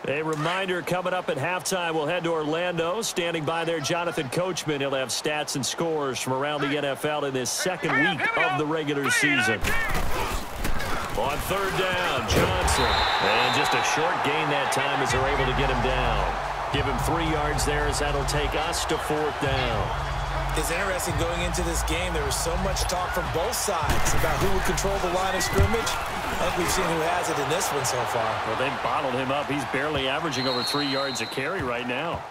A reminder coming up at halftime, we'll head to Orlando. Standing by there, Jonathan Coachman. He'll have stats and scores from around the NFL in this second week of the regular season. On 3rd down, Johnson. And just a short gain that time as they're able to get him down. Give him 3 yards there as that'll take us to 4th down.
It's interesting going into this game. There was so much talk from both sides about who would control the line of scrimmage. I think we've seen who has it in this one so far.
Well, they've bottled him up. He's barely averaging over 3 yards a carry right now.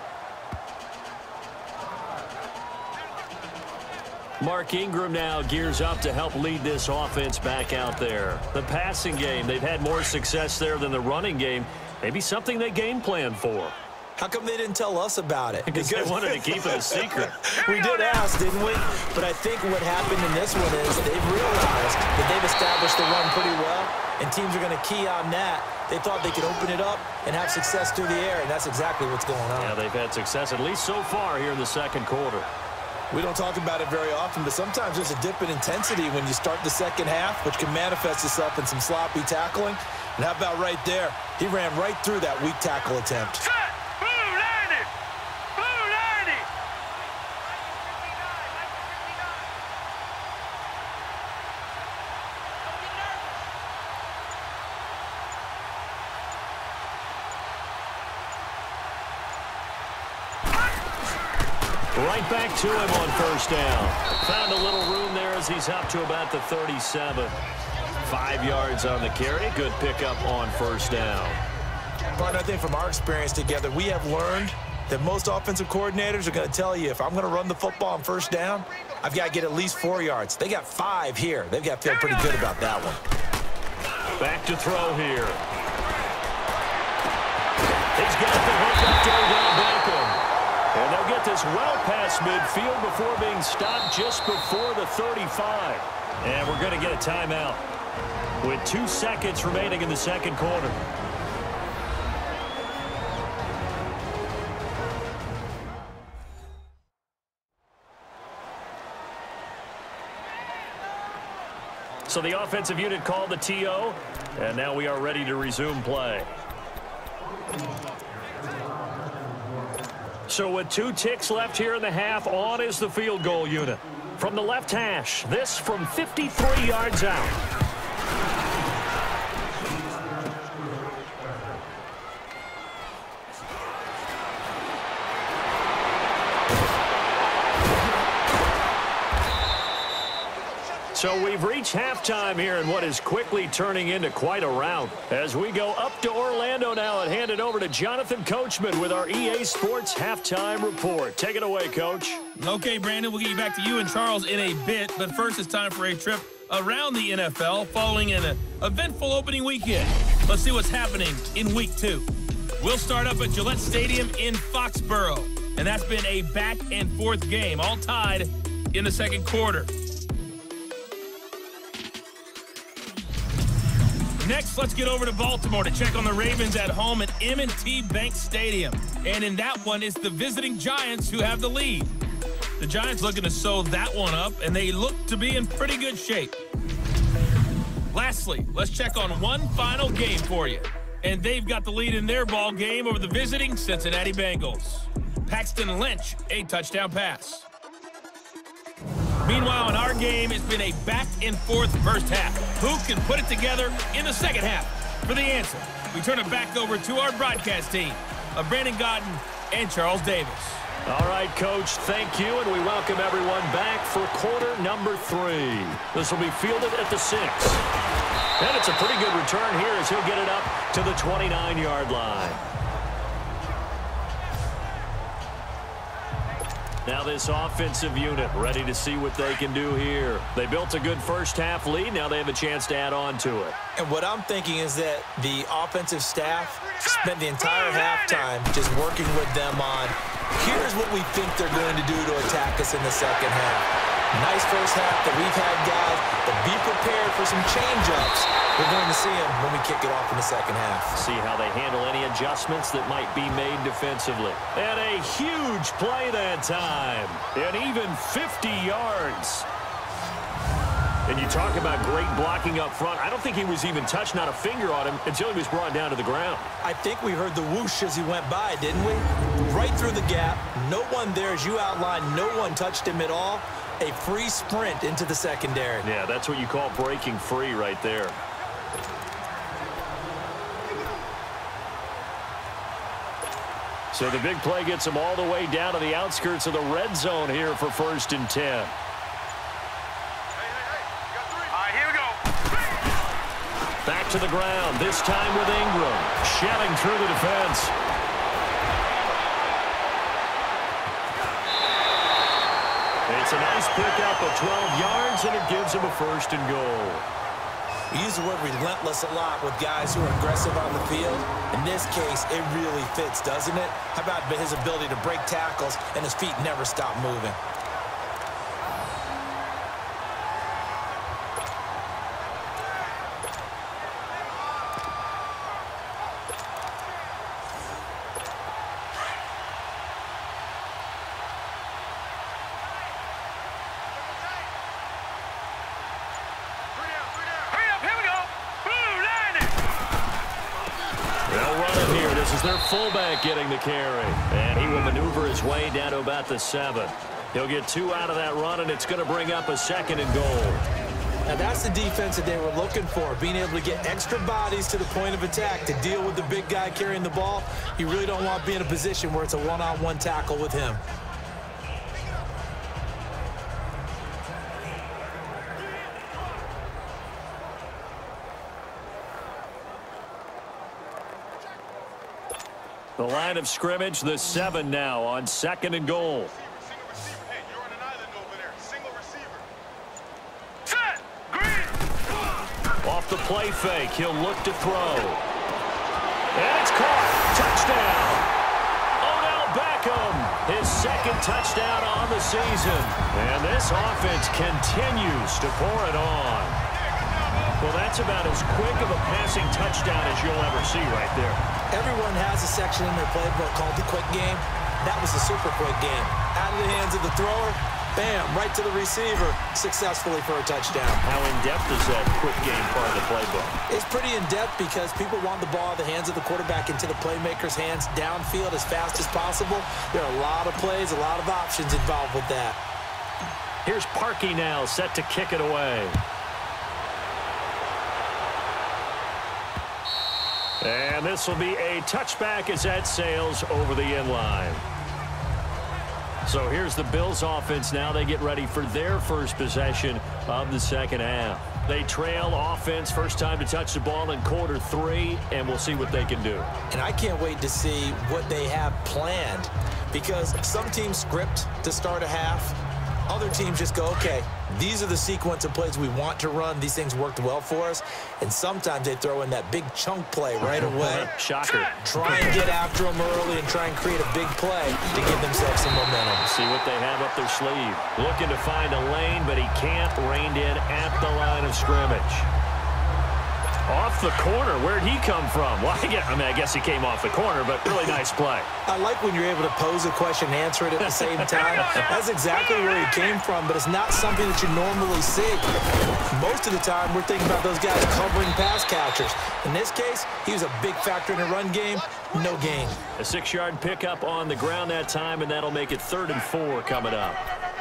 Mark Ingram now gears up to help lead this offense back out there. The passing game, they've had more success there than the running game. Maybe something they game plan for.
How come they didn't tell us about it?
Because they wanted to keep it a secret.
We did ask, didn't we? But I think what happened in this one is they've realized that they've established the run pretty well, and teams are going to key on that. They thought they could open it up and have success through the air, and that's exactly what's going on.
Yeah, they've had success, at least so far here in the second quarter.
We don't talk about it very often, but sometimes there's a dip in intensity when you start the second half, which can manifest itself in some sloppy tackling. And how about right there? He ran right through that weak tackle attempt.
Set. Blue 90. Blue 90.
Right back to him on first down. Found a little room there as he's up to about the 37. 5 yards on the carry. Good pickup on first down.
But I think from our experience together, we have learned that most offensive coordinators are going to tell you, if I'm going to run the football on first down, I've got to get at least 4 yards. They got 5 here. They've got to feel pretty good about that one.
Back to throw here. He's got the hook up to Odell Beckham. And they'll get this well past midfield before being stopped just before the 35. And we're going to get a timeout with 2 seconds remaining in the second quarter. So the offensive unit called the TO, and now we are ready to resume play. So with 2 ticks left here in the half, on is the field goal unit. From the left hash, this from 53 yards out. So we've reached halftime here in what is quickly turning into quite a rout. As we go up to Orlando now and hand it over to Jonathan Coachman with our EA Sports Halftime Report. Take it away, Coach.
Okay, Brandon, we'll get back to you and Charles in a bit, but first it's time for a trip around the NFL following an eventful opening weekend. Let's see what's happening in Week 2. We'll start up at Gillette Stadium in Foxborough, and that's been a back-and-forth game, all tied in the second quarter. Next, let's get over to Baltimore to check on the Ravens at home at M&T Bank Stadium. And in that one, it's the visiting Giants who have the lead. The Giants looking to sew that one up, and they look to be in pretty good shape. Lastly, let's check on one final game for you. And they've got the lead in their ball game over the visiting Cincinnati Bengals. Paxton Lynch, a touchdown pass. Meanwhile, in our game, it's been a back-and-forth first half. Who can put it together in the second half? For the answer, we turn it back over to our broadcast team of Brandon Godden and Charles Davis.
All right, Coach, thank you, and we welcome everyone back for quarter number 3. This will be fielded at the 6. And it's a pretty good return here as he'll get it up to the 29-yard line. Now this offensive unit ready to see what they can do here. They built a good first half lead. Now they have a chance to add on to it.
And what I'm thinking is that the offensive staff spent the entire halftime just working with them on, here's what we think they're going to do to attack us in the second half. Nice first half that we've had, guys, but be prepared for some change-ups. We're going to see them when we kick it off in the second half.
See how they handle any adjustments that might be made defensively. And a huge play that time. And even 50 yards. And you talk about great blocking up front. I don't think he was even touched, not a finger on him, until he was brought down to the ground.
I think we heard the whoosh as he went by, didn't we? Right through the gap. No one there, as you outlined. No one touched him at all. A free sprint into the secondary.
Yeah, that's what you call breaking free right there. So the big play gets him all the way down to the outskirts of the red zone here for 1st and 10.
All right, here we go.
Back to the ground, this time with Ingram. Shelling through the defense. It's a nice pickup of 12 yards, and it gives him a 1st and goal.
We use the word relentless a lot with guys who are aggressive on the field. In this case, it really fits, doesn't it? How about his ability to break tackles and his feet never stop moving?
their fullback getting the carry. And he will maneuver his way down to about the 7. He'll get 2 out of that run, and it's going to bring up a 2nd and goal.
Now that's the defense that they were looking for, being able to get extra bodies to the point of attack to deal with the big guy carrying the ball. You really don't want to be in a position where it's a one-on-one tackle with him.
The line of scrimmage, the 7 now on 2nd and goal.
Hey, you're on an island over there. Single receiver. Set! Green!
Off the play fake, he'll look to throw. And it's caught. Touchdown. Odell Beckham, his 2nd touchdown on the season. And this offense continues to pour it on. Well, that's about as quick of a passing touchdown as you'll ever see right there.
Everyone has a section in their playbook called the quick game. That was a super quick game. Out of the hands of the thrower, bam, right to the receiver, successfully for a touchdown.
How in-depth is that quick game part of the playbook?
It's pretty in-depth because people want the ball in the hands of the quarterback into the playmaker's hands downfield as fast as possible. There are a lot of plays, a lot of options involved with that.
Here's Parkey now, set to kick it away. And this will be a touchback as that sails over the end line. So here's the Bills offense now. They get ready for their first possession of the 2nd half. They trail offense, first time to touch the ball in quarter 3, and we'll see what they can do.
And I can't wait to see what they have planned, because some teams script to start a half. Other teams just go, okay, these are the sequence of plays we want to run. These things worked well for us. And sometimes they throw in that big chunk play right away.
Shocker.
Try and get after them early and try and create a big play to give themselves some momentum.
See what they have up their sleeve. Looking to find a lane, but he can't. Reined in at the line of scrimmage. Off the corner. Where'd he come from? Well, I guess he came off the corner, but really nice play.
I like when you're able to pose a question and answer it at the same time. That's exactly where he came from, but it's not something that you normally see. Most of the time, we're thinking about those guys covering pass catchers. In this case, he was a big factor in the run game. No gain.
A 6-yard pickup on the ground that time, and that'll make it 3rd and 4 coming up.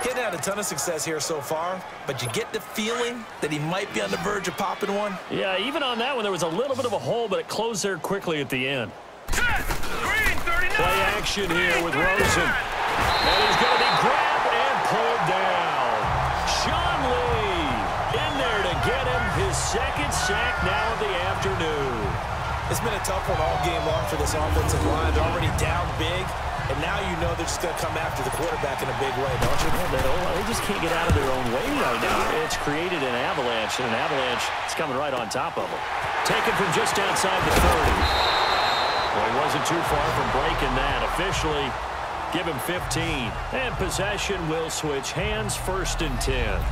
He hadn't had a ton of success here so far, but you get the feeling that he might be on the verge of popping one.
Yeah, even on that one, there was a little bit of a hole, but it closed there quickly at the end.
Green, 39!
Play action here with Rosen. And he's going to be grabbed and pulled down. Sean Lee in there to get him his 2nd sack now of the afternoon.
It's been a tough one all game long for this offensive line. They're already down big, and now you know they're just going to come after the quarterback in a big way, don't you?
They just can't get out of their own way right now. It's created an avalanche, and an avalanche is coming right on top of them. Taken from just outside the 30. Well, he wasn't too far from breaking that. Officially, give him 15. And possession will switch hands, 1st and 10.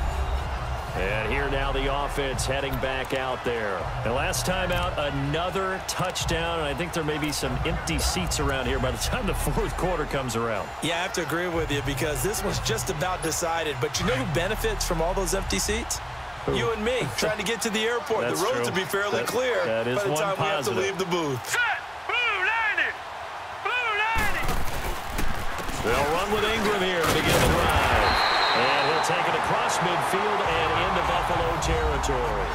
And here now the offense heading back out there. And last time out, another touchdown. And I think there may be some empty seats around here by the time the 4th quarter comes around.
Yeah, I have to agree with you because this one's just about decided. But you know who benefits from all those empty seats? Who? You and me, trying to get to the airport.
That's
the roads
true.
will be fairly clear
that is
by the
one
time
positive.
we have to leave the booth.
Set! Blue lining! Blue lining!
They'll run with Ingram here to begin the drive. And he'll take it across midfield and into Buffalo territory.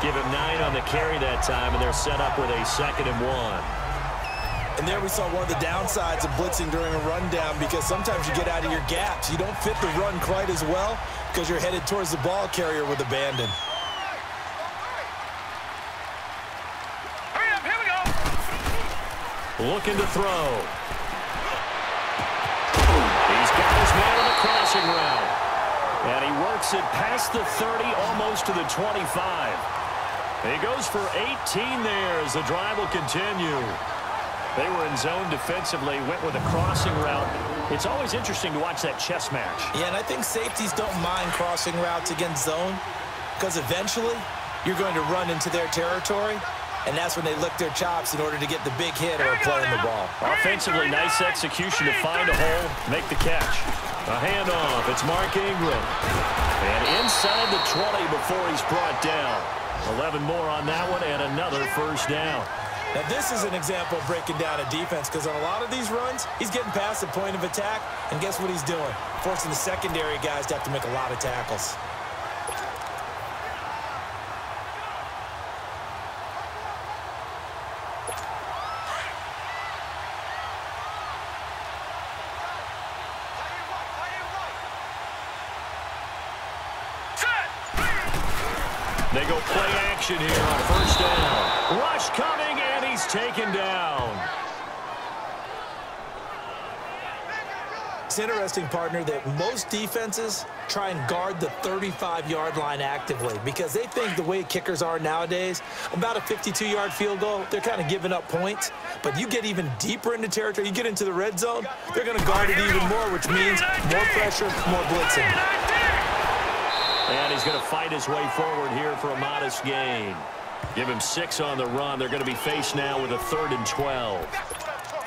Give him 9 on the carry that time, and they're set up with a 2nd and 1.
And there we saw one of the downsides of blitzing during a rundown because sometimes you get out of your gaps. You don't fit the run quite as well because you're headed towards the ball carrier with abandon.
Hurry up, here we go!
Looking to throw. He's got his man on the crossing route. And he works it past the 30, almost to the 25. He goes for 18 there as the drive will continue. They were in zone defensively, went with a crossing route. It's always interesting to watch that chess match.
Yeah, and I think safeties don't mind crossing routes against zone because eventually you're going to run into their territory, and that's when they lick their chops in order to get the big hit or play in the ball.
Offensively, nice execution to find a hole, make the catch. A handoff, it's Mark Ingram. And inside the 20 before he's brought down. 11 more on that one and another 1st down.
Now, this is an example of breaking down a defense because on a lot of these runs, he's getting past the point of attack, and guess what he's doing? Forcing the secondary guys to have to make a lot of tackles.
They go play action here on first down. Rush coming, and he's taken down.
It's interesting, partner, that most defenses try and guard the 35-yard line actively because they think the way kickers are nowadays, about a 52-yard field goal, they're kind of giving up points. But you get even deeper into territory, you get into the red zone, they're going to guard it even more, which means more pressure, more blitzing.
And he's going to fight his way forward here for a modest gain. Give him 6 on the run. They're going to be faced now with a 3rd and 12.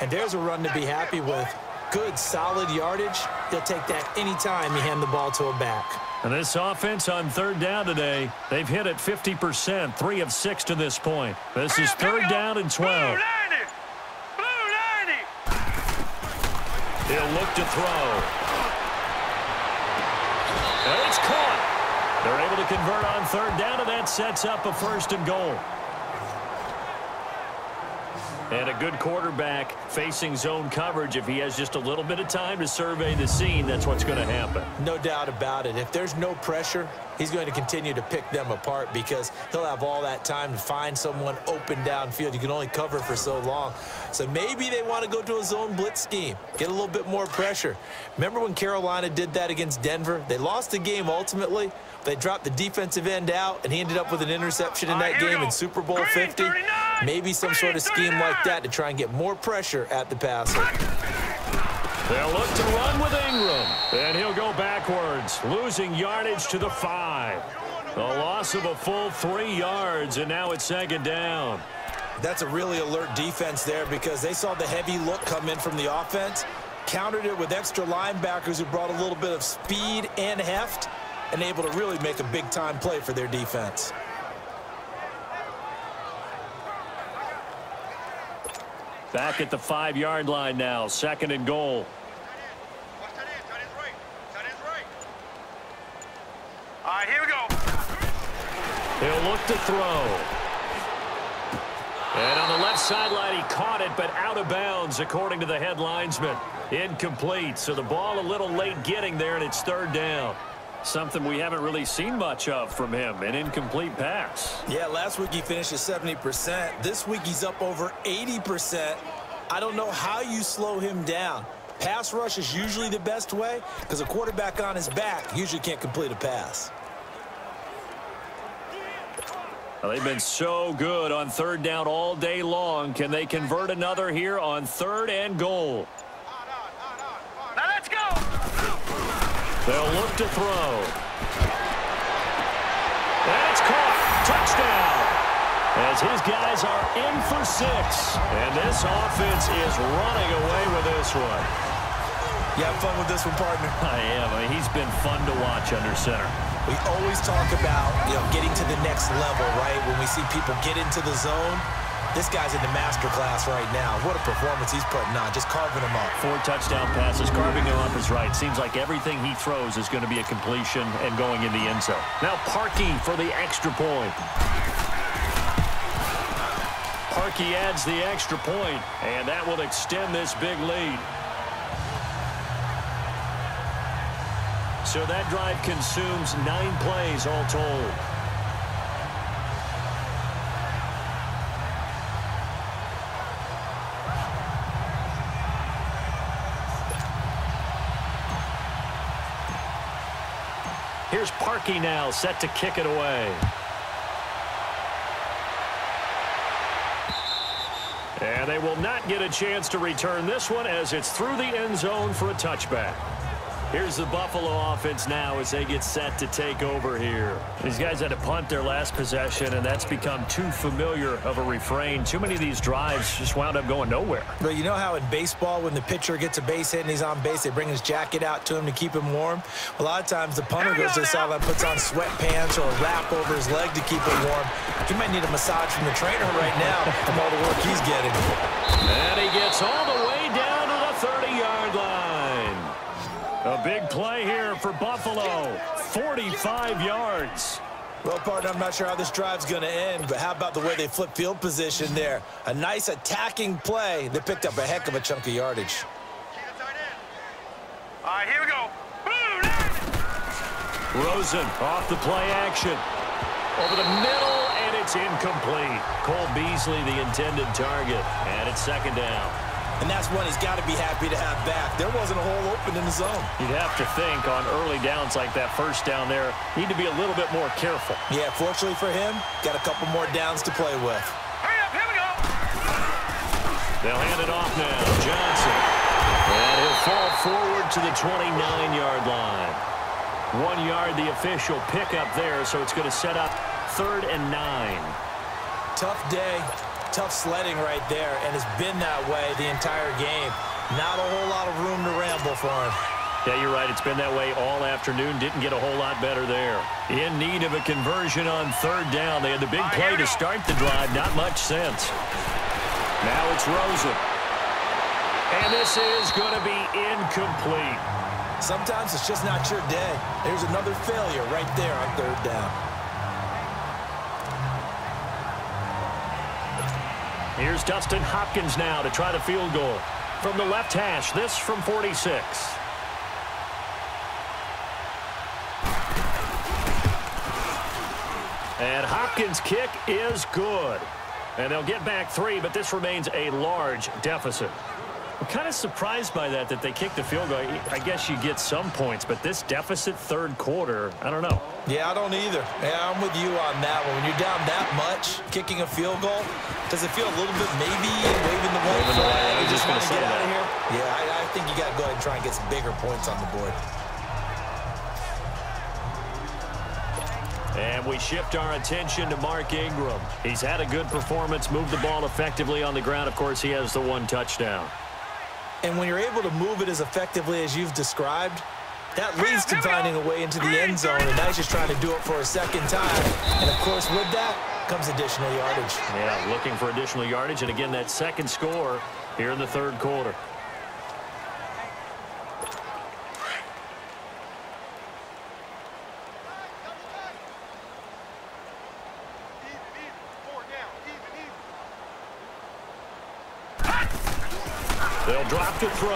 And there's a run to be happy with. Good, solid yardage. They'll take that anytime you hand the ball to a back.
And this offense on 3rd down today, they've hit it 50%, 3 of 6 to this point. This is 3rd down and 12. He'll look to throw. And it's caught. They're able to convert on 3rd down, and that sets up a 1st and goal. And a good quarterback facing zone coverage. If he has just a little bit of time to survey the scene, that's what's going to happen.
No doubt about it. If there's no pressure, he's going to continue to pick them apart because he'll have all that time to find someone open downfield. You can only cover for so long. So maybe they want to go to a zone blitz scheme, get a little bit more pressure. Remember when Carolina did that against Denver? They lost the game ultimately. They dropped the defensive end out, and he ended up with an interception in that game in Super Bowl 50. Maybe some sort of scheme like that to try and get more pressure at the passer.
They'll look to run with Ingram, and he'll go backwards, losing yardage to the 5. A loss of a full 3 yards, and now it's 2nd down.
That's a really alert defense there because they saw the heavy look come in from the offense, countered it with extra linebackers who brought a little bit of speed and heft, and able to really make a big-time play for their defense.
Back at the 5-yard line now, 2nd and goal.
All right, here we go.
He'll look to throw. And on the left sideline, he caught it, but out of bounds, according to the head linesman. Incomplete, so the ball a little late getting there, and it's 3rd down. Something we haven't really seen much of from him, an incomplete pass.
Yeah, last week he finished at 70%. This week he's up over 80%. I don't know how you slow him down. Pass rush is usually the best way because a quarterback on his back usually can't complete a pass.
Well, they've been so good on 3rd down all day long. Can they convert another here on 3rd and goal?
Now let's go.
They'll look to throw. That's caught. Touchdown. As his guys are in for 6. And this offense is running away with this one.
You have fun with this one, partner?
I am. I mean, he's been fun to watch under center.
We always talk about, getting to the next level, right? When we see people get into the zone, this guy's in the master class right now. What a performance he's putting on, just carving them up.
4 touchdown passes. Carving him up is right. Seems like everything he throws is going to be a completion and going in the end zone. Now Parkey for the extra point. Parkey adds the extra point, and that will extend this big lead. So that drive consumes 9 plays all told. Here's Parkey now, set to kick it away. And they will not get a chance to return this one as it's through the end zone for a touchback.
Here's the Buffalo offense now as they get set to take over here. These guys had to punt their last possession, and that's become too familiar of a refrain. Too many of these drives just wound up going nowhere.
But you know how in baseball, when the pitcher gets a base hit and he's on base, they bring his jacket out to him to keep him warm? A lot of times the punter goes to the sideline, puts on sweatpants or a wrap over his leg to keep him warm. He might need a massage from the trainer right now from all the work he's getting.
And he gets all the way down to the 30-yard line. A big play here for Buffalo. 45 yards.
Well, partner, I'm not sure how this drive's going to end, but how about the way they flip field position there? A nice attacking play. They picked up a heck of a chunk of yardage.
All right, here we go.
Rosen off the play action. Over the middle, and it's incomplete. Cole Beasley, the intended target. And it's second down.
And that's one he's got to be happy to have back. There wasn't a hole open in the zone.
You'd have to think on early downs like that first down there, need to be a little bit more careful.
Yeah, fortunately for him, got a couple more downs to play with.
Hurry up, here we go.
They'll hand it off now. Johnson. And he'll fall forward to the 29-yard line. 1 yard, the official pickup there, so it's going to set up 3rd and 9.
Tough day. Tough sledding right there, and it's been that way the entire game. Not a whole lot of room to ramble for him.
Yeah, you're right. It's been that way all afternoon. Didn't get a whole lot better there. In need of a conversion on 3rd down. They had the big play to start the drive. Not much sense. Now it's Rosen. And this is going to be incomplete.
Sometimes it's just not your day. There's another failure right there on 3rd down.
Here's Dustin Hopkins now to try the field goal. From the left hash, this from 46. And Hopkins' kick is good. And they'll get back 3, but this remains a large deficit. I'm kind of surprised by that they kicked the field goal. I guess you get some points, but this deficit 3rd quarter, I don't know.
Yeah, I don't either. Yeah, I'm with you on that one. When you're down that much, kicking a field goal, does it feel a little bit maybe waving the white flag? You just want to get out of here? Yeah, I think you got to go ahead and try and get some bigger points on the board.
And we shift our attention to Mark Ingram. He's had a good performance, moved the ball effectively on the ground. Of course, he has the 1 touchdown.
And when you're able to move it as effectively as you've described, that leads to finding a way into the end zone, and now he's just trying to do it for a second time. And, of course, with that comes additional yardage.
Yeah, looking for additional yardage, and again, that second score here in the 3rd quarter. They'll drop to throw.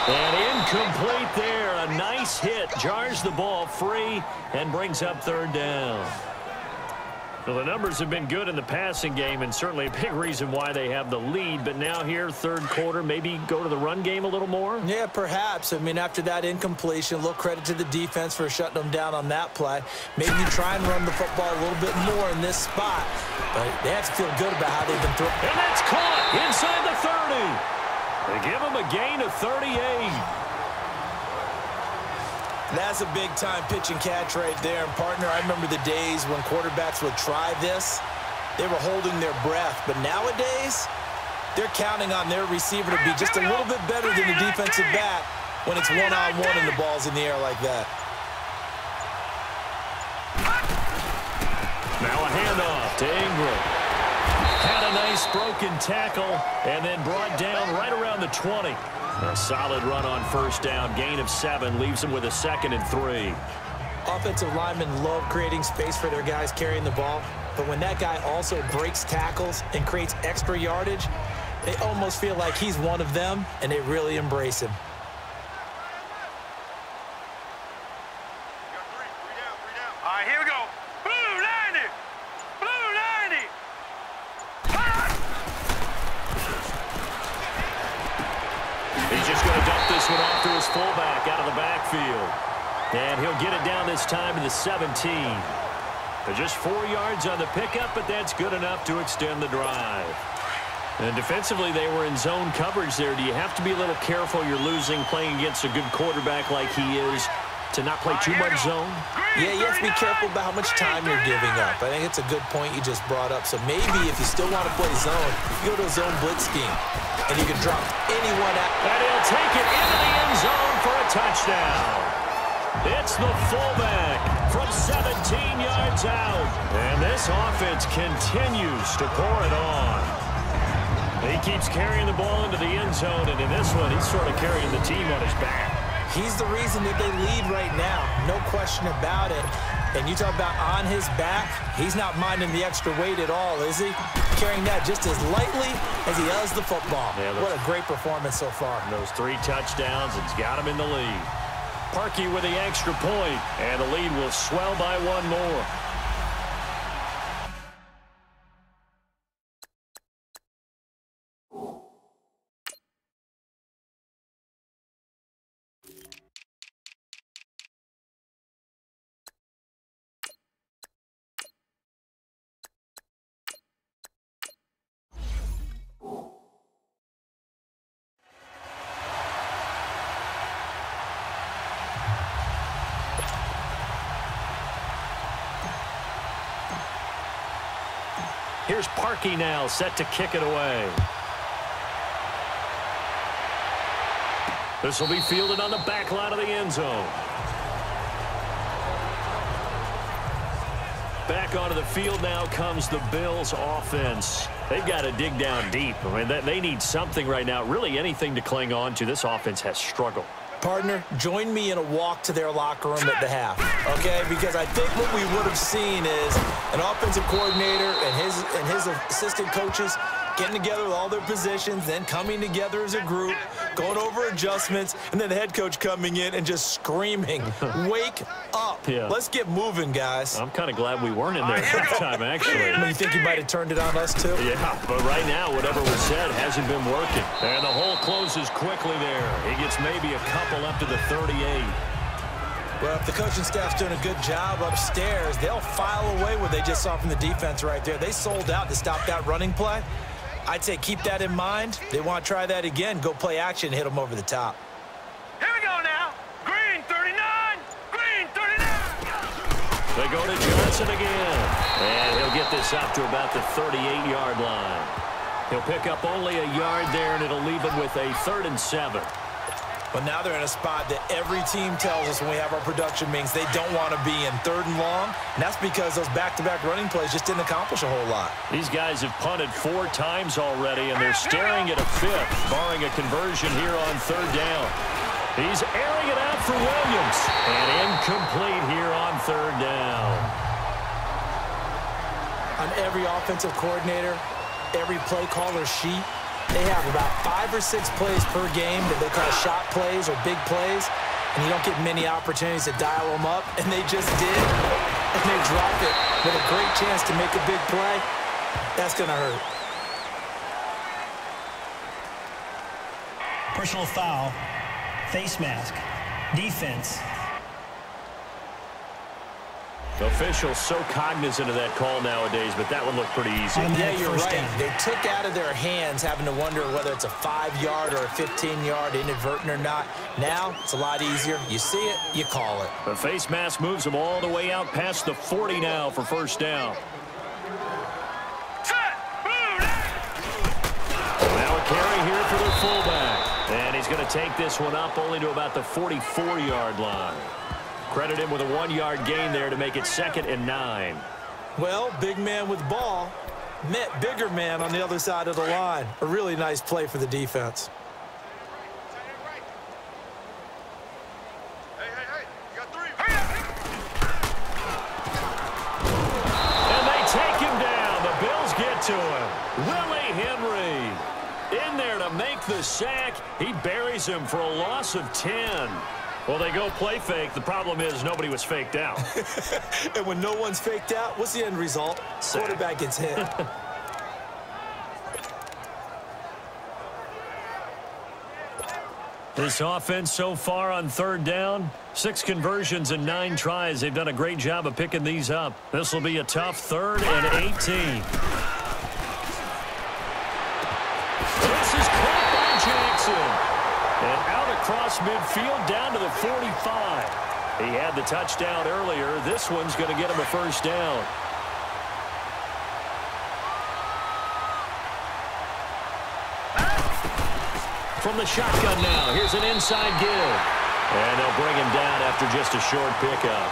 And incomplete there. A nice hit. Jars the ball free and brings up 3rd down. Well, the numbers have been good in the passing game, and certainly a big reason why they have the lead. But now here, 3rd quarter, maybe go to the run game a little more?
Yeah, perhaps. I mean, after that incompletion, a little credit to the defense for shutting them down on that play. Maybe try and run the football a little bit more in this spot. But they have to feel good about how they've been throwing.
And that's caught inside the 30. They give them a gain of 38.
That's a big-time pitch and catch right there. And, partner, I remember the days when quarterbacks would try this. They were holding their breath. But nowadays, they're counting on their receiver to be just a little bit better than the defensive back when it's one-on-one and the ball's in the air like that.
Now a handoff to Ingram. Had a nice broken tackle and then brought down right around the 20. A solid run on 1st down. Gain of 7 leaves them with a 2nd and 3.
Offensive linemen love creating space for their guys carrying the ball. But when that guy also breaks tackles and creates extra yardage, they almost feel like he's one of them, and they really embrace him.
Three down. All right, here we go. Blue 90. Blue 90.
He's just going to dump this one off to his fullback out of the backfield. And he'll get it down this time to the 17. Just 4 yards on the pickup, but that's good enough to extend the drive. And defensively, they were in zone coverage there. Do you have to be a little careful you're losing playing against a good quarterback like he is to not play too much zone?
Yeah, you have to be careful about how much time you're giving up. I think it's a good point you just brought up. So maybe if you still want to play zone, you go to a zone blitz scheme, and you can drop anyone out.
And he'll take it into the end zone for a touchdown. It's the fullback from 17 yards out. And this offense continues to pour it on. He keeps carrying the ball into the end zone, and in this one, he's sort of carrying the team on his back.
He's the reason that they lead right now. No question about it. And you talk about on his back, he's not minding the extra weight at all, is he? Carrying that just as lightly as he does the football. Yeah, what a great performance so far.
Those 3 touchdowns, it's got him in the lead. Parkey with the extra point, and the lead will swell by 1 more. Here's Parkey now, set to kick it away. This will be fielded on the back line of the end zone. Back onto the field now comes the Bills offense. They've got to dig down deep. I mean, they need something right now, really anything to cling on to. This offense has struggled.
Partner, join me in a walk to their locker room at the half, okay? Because I think what we would have seen is an offensive coordinator and his assistant coaches getting together with all their positions, then coming together as a group, going over adjustments, and then the head coach coming in and just screaming, wake up. Yeah. Let's get moving, guys.
I'm kind of glad we weren't in there at that time, actually.
You think you might have turned it on us, too?
Yeah, but right now, whatever was said hasn't been working. And the hole closes quickly there. He gets maybe a couple up to the 38.
Well, if the coaching staff's doing a good job upstairs, they'll file away what they just saw from the defense right there. They sold out to stop that running play. I'd say keep that in mind. They want to try that again. Go play action, hit them over the top.
Here we go now. Green 39. Green 39.
They go to Johnson again. And he'll get this up to about the 38-yard line. He'll pick up only a yard there, and it'll leave him with a 3rd and 7.
But now they're in a spot that every team tells us when we have our production meetings they don't want to be in 3rd and long. And that's because those back-to-back running plays just didn't accomplish a whole lot.
These guys have punted 4 times already, and they're staring at a 5th, barring a conversion here on 3rd down. He's airing it out for Williams. And incomplete here on 3rd down.
On every offensive coordinator, every play caller sheet, they have about 5 or 6 plays per game that they call shot plays or big plays, and you don't get many opportunities to dial them up, and they just did, and they dropped it with a great chance to make a big play. That's going to hurt.
Personal foul, face mask, defense.
The officials so cognizant of that call nowadays, but that would look pretty easy.
Yeah, you're right. They took out of their hands having to wonder whether it's a 5-yard or a 15-yard inadvertent or not. Now, it's a lot easier. You see it, you call it.
The face mask moves them all the way out past the 40 now for 1st down. Now a carry here for the fullback. And he's going to take this one up only to about the 44-yard line. Credit him with a 1-yard gain there to make it 2nd and 9.
Well, big man with ball met bigger man on the other side of the line. A really nice play for the defense.
Hey, you got 3.
And they take him down. The Bills get to him. Willie Henry in there to make the sack. He buries him for a loss of 10. Well, they go play fake. The problem is nobody was faked out.
And when no one's faked out, what's the end result?
Sack.
Quarterback gets hit.
This offense so far on 3rd down, 6 conversions and 9 tries. They've done a great job of picking these up. This will be a tough 3rd and 18.
Wilson. And out across midfield down to the 45. He had the touchdown earlier. This one's going to get him a first down. From the shotgun now, here's an inside give. And they'll bring him down after just a short pickup.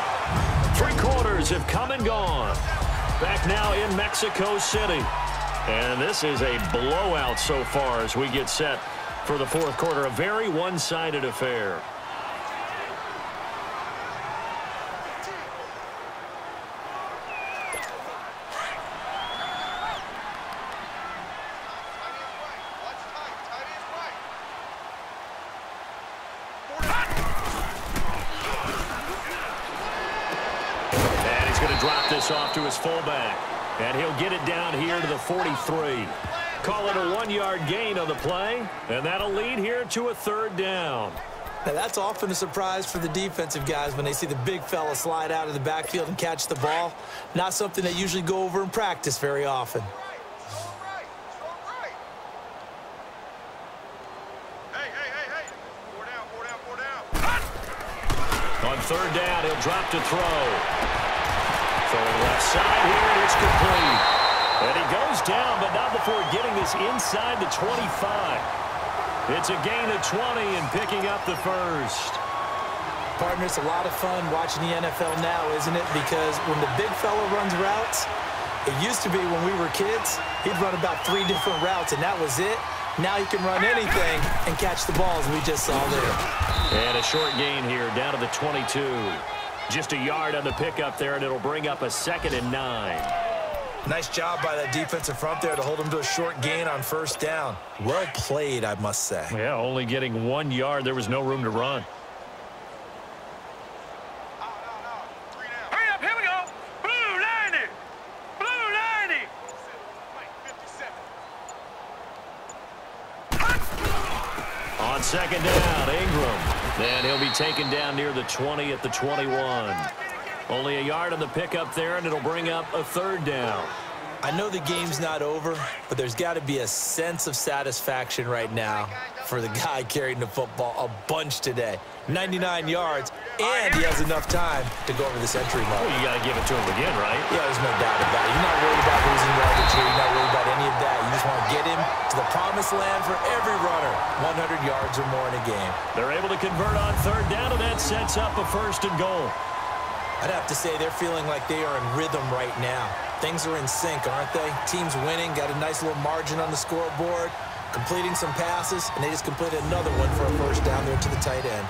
3 quarters have come and gone. Back now in Mexico City. And this is a blowout so far as we get set for the fourth quarter. A very one-sided affair. Drop this off to his fullback. And he'll get it down here to the 43. Call it a 1-yard gain on the play. And that'll lead here to a third down.
Now, that's often a surprise for the defensive guys when they see the big fella slide out of the backfield and catch the ball. Not something they usually go over in practice very often.
On third down, he'll drop to throw. Throwing left side here, and it's complete. And he goes down, but not before getting this inside the 25. It's a gain of 20 and picking up the first.
Partner, it's a lot of fun watching the NFL now, isn't it? Because when the big fella runs routes, it used to be when we were kids, he'd run about 3 different routes, and that was it. Now he can run anything and catch the ball, as we just saw there.
And a short gain here, down to the 22. Just a yard on the pickup there, and it'll bring up a 2nd and 9.
Nice job by that defensive front there to hold him to a short gain on first down. Well played, I must say.
Yeah, only getting 1 yard. There was no room to run.
Hurry up, here we go. Blue 90. Blue 90.
On second down, Ingram. Then he'll be taken down near the 20 at the 21. Only a yard on the pickup there, and it'll bring up a third down.
I know the game's not over, but there's got to be a sense of satisfaction right now for the guy carrying the football a bunch today. 99 yards, and he has enough time to go over this entry mark.
Well, you got to give it to him again, right?
Yeah, there's no doubt about it. You're not worried about losing yardage here. You're not worried about any of that. You just want to get him to the promised land for every runner. 100 yards or more in a game.
They're able to convert on third down, and that sets up a 1st and goal.
I'd have to say they're feeling like they are in rhythm right now. Things are in sync, aren't they? Team's winning, got a nice little margin on the scoreboard, completing some passes, and they just completed another one for a first down there to the tight end.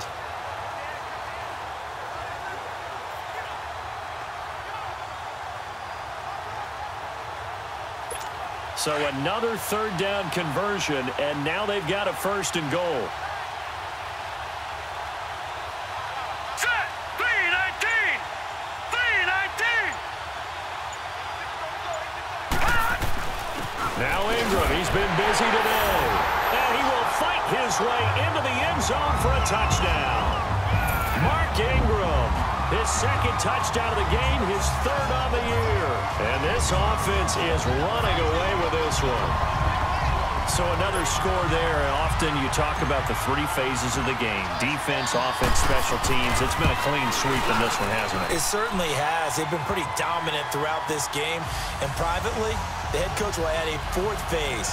So another third down conversion, and now they've got a 1st and goal.
Set. 319. 319.
Now Ingram, he's been busy today. And he will fight his way into the end zone for a touchdown. Mark Ingram, his 2nd touchdown of the game, his 3rd on the year. And this offense is running away with this one. So another score there. Often you talk about the 3 phases of the game. Defense, offense, special teams. It's been a clean sweep in this one, hasn't it?
It certainly has. They've been pretty dominant throughout this game. And privately, the head coach will add a 4th phase.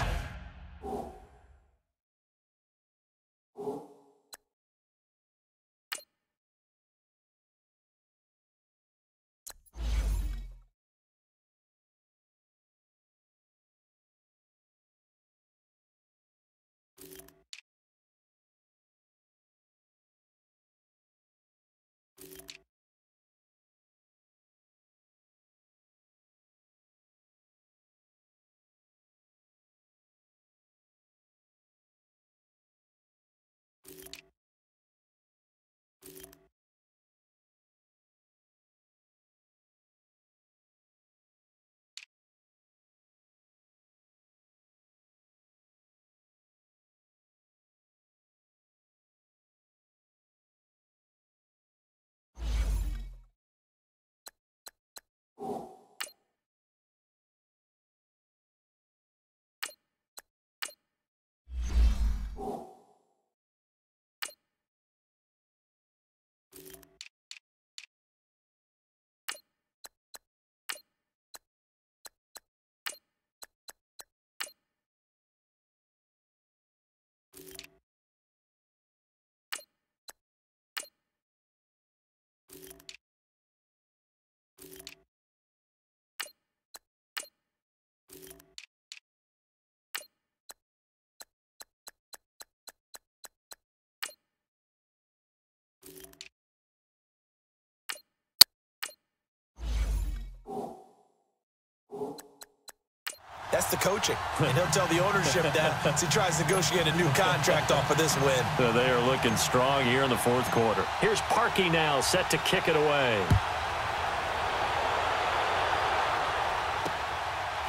That's the coaching. And he'll tell the ownership that as he tries to negotiate a new contract off of this win.
They are looking strong here in the fourth quarter. Here's Parkey now, set to kick it away.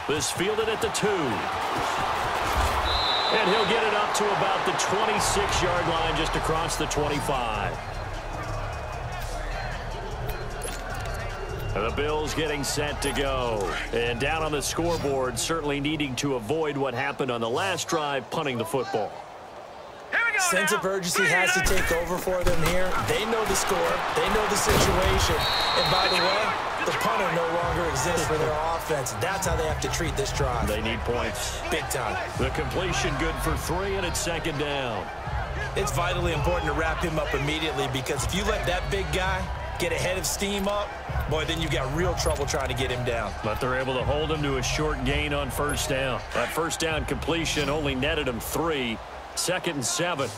This fielded at the 2. And he'll get it up to about the 26-yard line, just across the 25. The Bills getting set to go. And down on the scoreboard, certainly needing to avoid what happened on the last drive, punting the football.
Sense of urgency has to take over for them here. They know the score. They know the situation. And by the way, the punter no longer exists for their offense. That's how they have to treat this drive.
They need points.
Big time.
The completion good for 3, and it's second down.
It's vitally important to wrap him up immediately, because if you let that big guy get ahead of steam up, boy, then you've got real trouble trying to get him down.
But they're able to hold him to a short gain on first down. That first down completion only netted him 3. 2nd and 7.
Here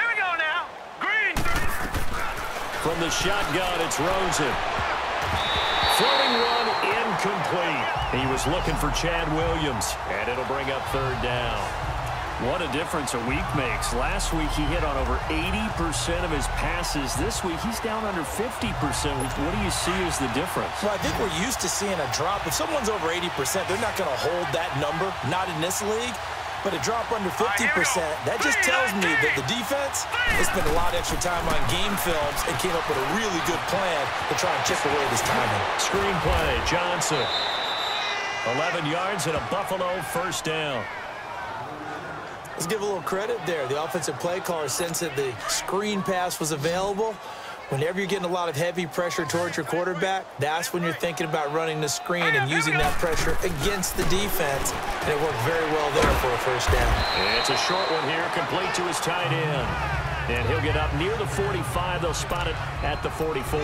we go now. Green.
From the shotgun, it's Rosen. Throwing one incomplete. He was looking for Chad Williams, and it'll bring up 3rd down. What a difference a week makes. Last week, he hit on over 80% of his passes. This week, he's down under 50%. What do you see as the difference?
Well, I think we're used to seeing a drop. If someone's over 80%, they're not going to hold that number, not in this league. But a drop under 50%, that just tells me that the defense has spent a lot of extra time on game films and came up with a really good plan to try and chip away this timing.
Screen play, Johnson. 11 yards and a Buffalo first down.
Let's give a little credit there. The offensive play caller sensed that the screen pass was available. Whenever you're getting a lot of heavy pressure towards your quarterback, that's when you're thinking about running the screen and using that pressure against the defense. And it worked very well there for a first down.
And it's a short one here, complete to his tight end. And he'll get up near the 45. They'll spot it at the 44.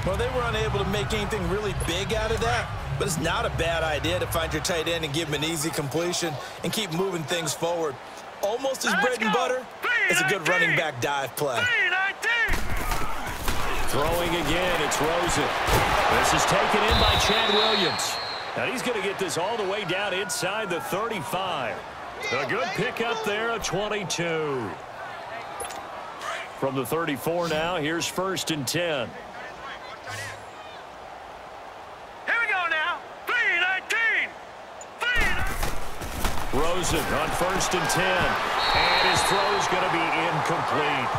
Well, they were unable to make anything really big out of that. But it's not a bad idea to find your tight end and give him an easy completion and keep moving things forward. Almost as bread and butter as a good running back dive play.
Throwing again, it's Rosen. This is taken in by Chad Williams. And he's going to get this all the way down inside the 35. A good pickup there, a 22. From the 34 now, here's 1st and 10. Rosen on 1st and 10. And his throw's going to be incomplete.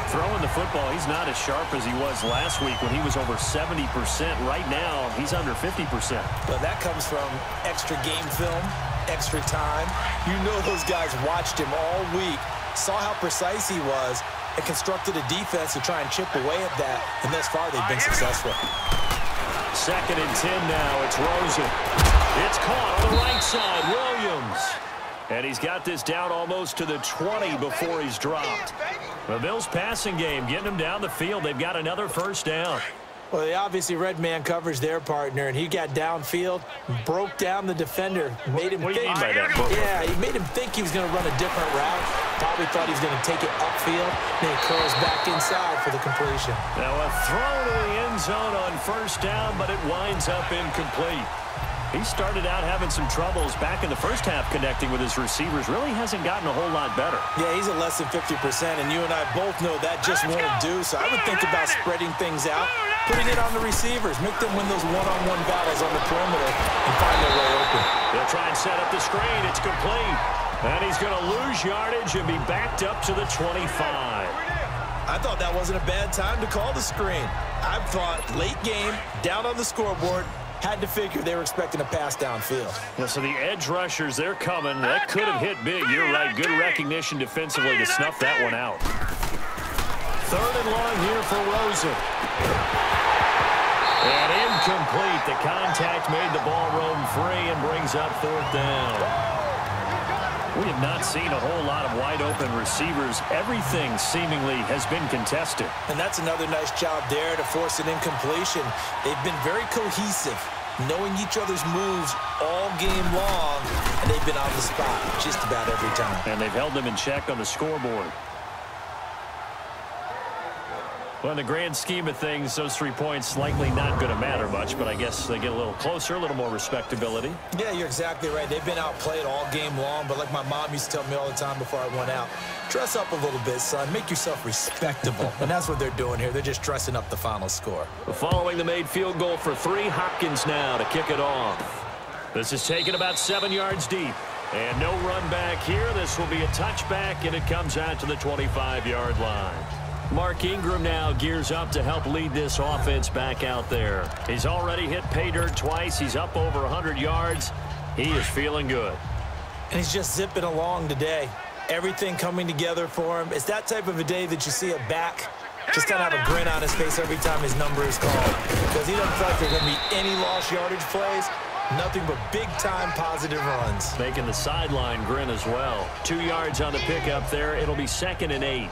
Throwing the football, he's not as sharp as he was last week when he was over 70%. Right now, he's under 50%.
But that comes from extra game film, extra time. You know those guys watched him all week, saw how precise he was, and constructed a defense to try and chip away at that. And thus far, they've been successful.
2nd and 10 now. It's Rosen. It's caught on the right side. Williams. And he's got this down almost to the 20 before he's dropped. The Bills' passing game getting them down the field. They've got another first down.
Well, they obviously red man coverage their partner, and he got downfield, broke down the defender, made him
think. What do you mean by that?
Yeah, he made him think he was going to run a different route. Probably thought he was going to take it upfield, then he curls back inside for the completion.
Now a throw to the end zone on first down, but it winds up incomplete. He started out having some troubles back in the first half connecting with his receivers. Really hasn't gotten a whole lot better.
Yeah, he's at less than 50%, and you and I both know that just won't do. So I would think about spreading things out, putting it on the receivers, make them win those one-on-one battles on the perimeter and find their way open.
They'll try and set up the screen. It's complete. And he's going to lose yardage and be backed up to the 25.
I thought that wasn't a bad time to call the screen. I thought late game, down on the scoreboard, had to figure they were expecting a pass downfield.
Yeah, so the edge rushers, they're coming. That could have hit big. You're right. Good recognition defensively to snuff that one out. 3rd and long here for Rosen. And incomplete. The contact made the ball roam free and brings up 4th down. We have not seen a whole lot of wide-open receivers. Everything seemingly has been contested.
And that's another nice job there to force an incompletion. They've been very cohesive, knowing each other's moves all game long, and they've been on the spot just about every time.
And they've held them in check on the scoreboard. Well, in the grand scheme of things, those 3 points likely not going to matter much, but I guess they get a little closer, a little more respectability.
Yeah, you're exactly right. They've been outplayed all game long, but like my mom used to tell me all the time before I went out, dress up a little bit, son. Make yourself respectable. And that's what they're doing here. They're just dressing up the final score.
Following the made field goal for 3, Hopkins now to kick it off. This is taken about 7 yards deep. And no run back here. This will be a touchback, and it comes out to the 25-yard line. Mark Ingram now gears up to help lead this offense back out there. He's already hit pay dirt twice. He's up over 100 yards. He is feeling good.
And he's just zipping along today. Everything coming together for him. It's that type of a day that you see a back just kind of have a grin on his face every time his number is called. Because he doesn't feel like there's going to be any lost yardage plays. Nothing but big-time positive runs.
Making the sideline grin as well. 2 yards on the pickup there. It'll be 2nd and 8.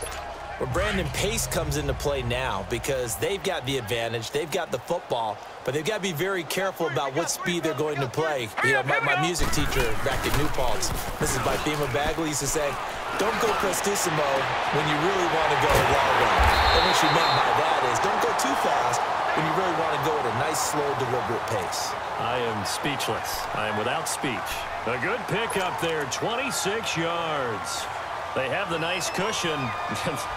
Well, Brandon Pace comes into play now because they've got the advantage. They've got the football, but they've got to be very careful about what speed they're going to play. You know, my music teacher back at New Paltz, Mrs. Bifema Bagley, used to say, don't go prestissimo when you really want to go largo. And what she meant by that is don't go too fast when you really want to go at a nice, slow, deliberate pace.
I am speechless. I am without speech. A good pickup there, 26 yards. They have the nice cushion.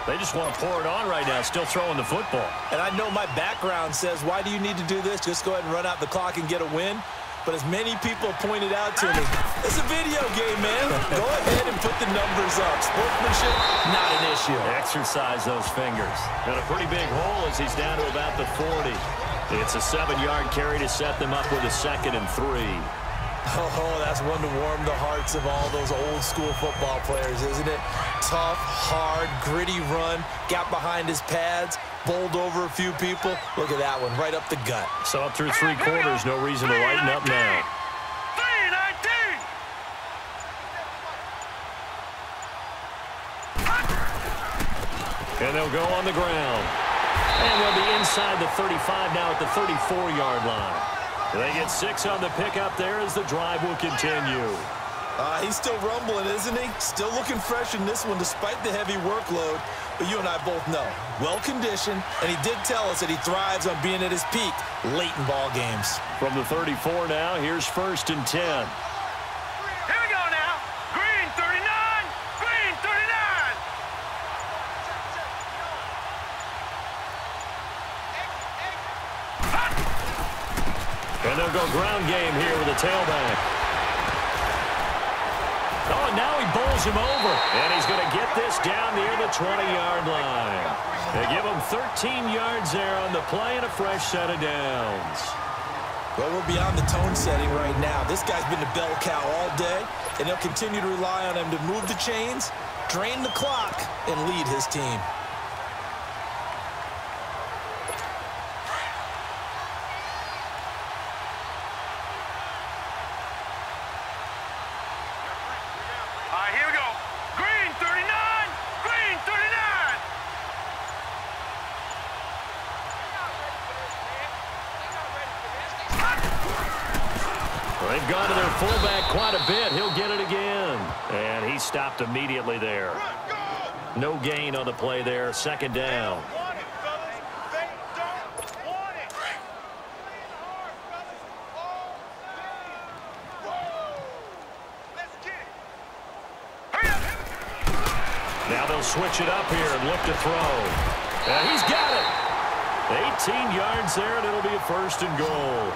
They just want to pour it on right now, still throwing the football.
And I know my background says, why do you need to do this? Just go ahead and run out the clock and get a win. But as many people pointed out to me, it's a video game, man. Go ahead and put the numbers up. Sportsmanship, not an issue.
Exercise those fingers. Got a pretty big hole as he's down to about the 40. It's a 7-yard carry to set them up with a 2nd and 3.
Oh, that's one to warm the hearts of all those old-school football players, isn't it? Tough, hard, gritty run, got behind his pads, bowled over a few people. Look at that one, right up the gut.
So up through 3 quarters, no reason to lighten up now. And they'll go on the ground. And they'll be inside the 35 now at the 34-yard line. They get 6 on the pickup there as the drive will continue.
He's still rumbling, isn't he? Still looking fresh in this one despite the heavy workload. But you and I both know, well-conditioned, and he did tell us that he thrives on being at his peak late in ball games.
From the 34 now, here's 1st and 10.
Here we go now. Green 39. Green 39.
And they'll go ground game here with a tailback. Oh, and now he bowls him over. And he's going to get this down near the 20-yard line. They give him 13 yards there on the play and a fresh set of downs.
Well, we're beyond the tone setting right now. This guy's been a bell cow all day, and they'll continue to rely on him to move the chains, drain the clock, and lead his team.
Here we go. Green 39. Green 39.
Well, they've gone to their fullback quite a bit. He'll get it again. And he stopped immediately there. No gain on the play there. 2nd down. Now they'll switch it up here and look to throw. And he's got it. 18 yards there, and it'll be a 1st and goal.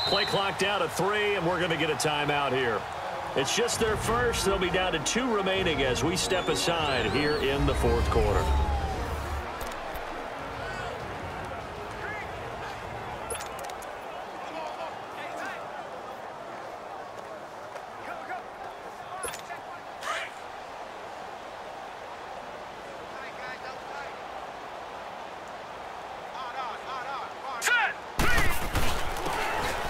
Play clock down to 3, and we're going to get a timeout here. It's just their first. They'll be down to 2 remaining as we step aside here in the 4th quarter.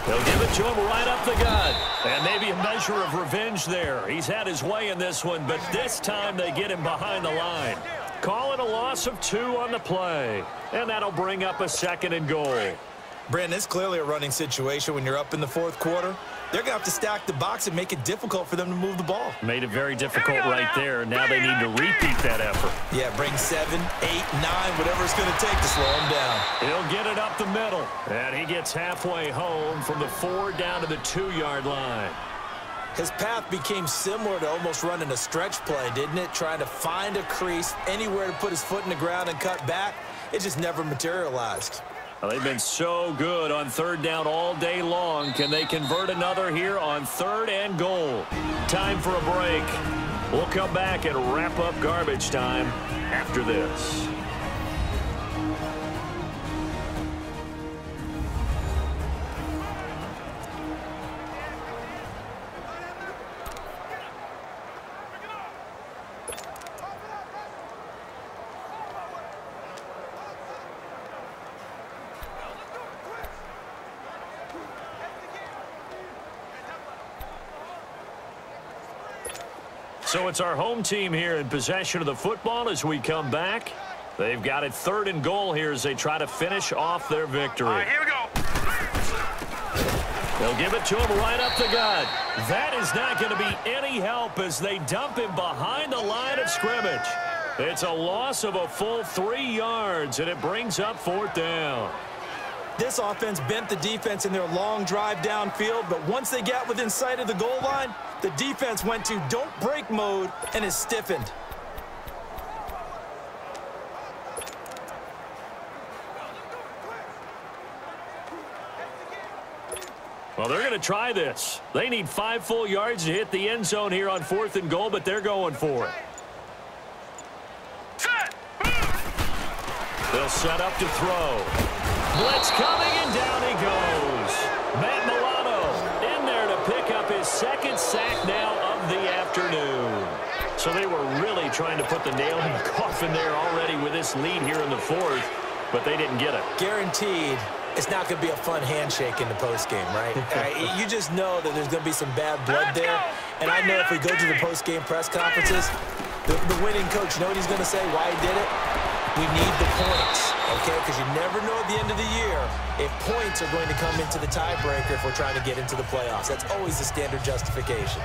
They'll give it to him right up the gut. And maybe a measure of revenge there. He's had his way in this one, but this time they get him behind the line. Call it a loss of 2 on the play. And that'll bring up a 2nd and goal.
Brandon, it's clearly a running situation when you're up in the 4th quarter. They're going to have to stack the box and make it difficult for them to move the ball.
Made it very difficult right there. Now they need to repeat that effort.
Yeah, bring 7, 8, 9, whatever it's going to take to slow him down.
He'll get it up the middle. And he gets halfway home from the 4 down to the 2-yard line.
His path became similar to almost running a stretch play, didn't it? Trying to find a crease, anywhere to put his foot in the ground and cut back. It just never materialized.
Well, they've been so good on 3rd down all day long. Can they convert another here on 3rd and goal? Time for a break. We'll come back and wrap up garbage time after this. So it's our home team here in possession of the football as we come back. They've got it 3rd and goal here as they try to finish off their victory.
All right, here we go.
They'll give it to him right up the gut. That is not going to be any help as they dump him behind the line of scrimmage. It's a loss of a full 3 yards, and it brings up 4th down.
This offense bent the defense in their long drive downfield, but once they got within sight of the goal line, the defense went to don't break mode and is stiffened.
Well, they're going to try this. They need 5 full yards to hit the end zone here on 4th and goal, but they're going for it. They'll set up to throw. Blitz coming, and down he goes. Matt Milano in there to pick up his 2nd sack now of the afternoon. So they were really trying to put the nail in the coffin there already with this lead here in the 4th, but they didn't get it.
Guaranteed it's not going to be a fun handshake in the postgame, right? You just know that there's going to be some bad blood there. And I know if we go to the postgame press conferences, the winning coach, you know what he's going to say, why he did it? We need the points, okay? Because you never know at the end of the year if points are going to come into the tiebreaker if we're trying to get into the playoffs. That's always the standard justification.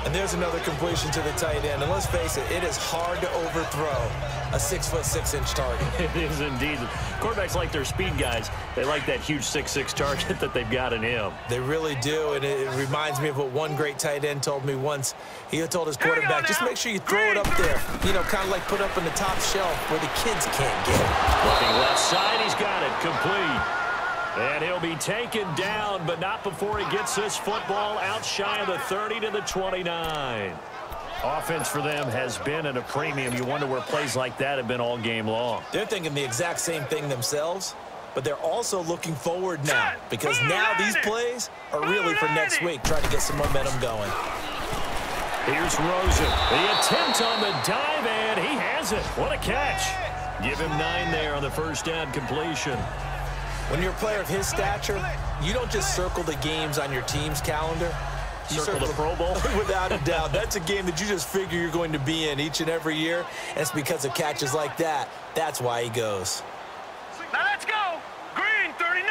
And there's another completion to the tight end. And let's face it, it is hard to overthrow a 6'6" target.
It is indeed. Quarterbacks like their speed guys. They like that huge 6'6" target that they've got in him.
They really do, and it reminds me of what one great tight end told me once. He told his quarterback, just make sure you throw it up there. You know, kind of like put up on the top shelf where the kids can't get it.
Looking left side, he's got it complete. And he'll be taken down, but not before he gets this football out shy of the 30 to the 29. Offense for them has been at a premium. You wonder where plays like that have been all game long.
They're thinking the exact same thing themselves, but they're also looking forward now because now these plays are really for next week, trying to get some momentum going.
Here's Rosen. The attempt on the dive, and he has it. What a catch. Give him 9 there on the first down completion.
When you're a player of his stature, you don't just circle the games on your team's calendar. You
circle the Pro Bowl?
Without a doubt. That's a game that you just figure you're going to be in each and every year, and it's because of catches like that. That's why he goes.
Now let's go. Green, 39.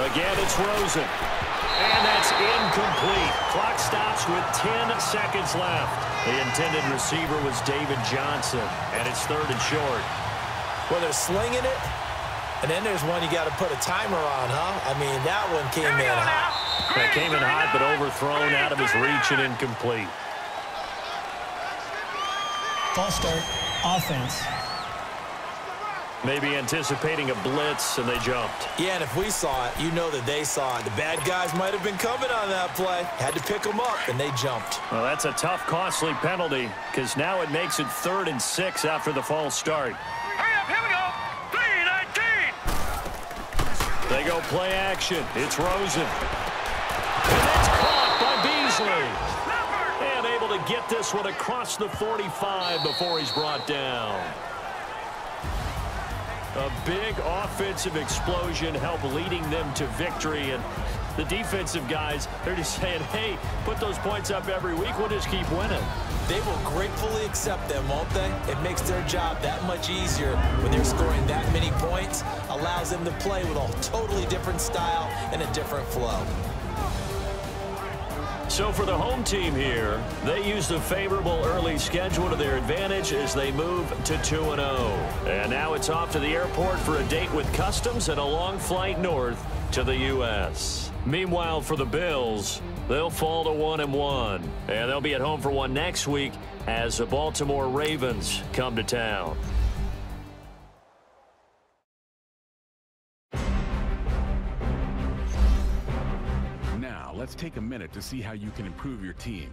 Again, it's Rosen. And that's incomplete. Clock stops with 10 seconds left. The intended receiver was David Johnson, and it's 3rd and short.
Well, they're slinging it. And then there's one you got to put a timer on, huh? I mean, that one came in hot.
That came in hot, but overthrown out of his reach and incomplete.
False start, offense.
Maybe anticipating a blitz, and they jumped.
Yeah, and if we saw it, you know that they saw it. The bad guys might have been coming on that play. Had to pick them up, and they jumped.
Well, that's a tough, costly penalty, because now it makes it 3rd and 6 after the false start.
Hurry up, here we go. 3-19.
They go play action. It's Rosen. And that's caught by Beasley. And able to get this one across the 45 before he's brought down. A big offensive explosion helped leading them to victory. And the defensive guys, they're just saying, hey, put those points up every week. We'll just keep winning.
They will gratefully accept them, won't they? It makes their job that much easier when they're scoring that many points. Allows them to play with a totally different style and a different flow.
So for the home team here, they use the favorable early schedule to their advantage as they move to 2-0. And now it's off to the airport for a date with Customs and a long flight north to the U.S. Meanwhile, for the Bills, they'll fall to 1-1. And they'll be at home for one next week as the Baltimore Ravens come to town.
Now, let's take a minute to see how you can improve your team.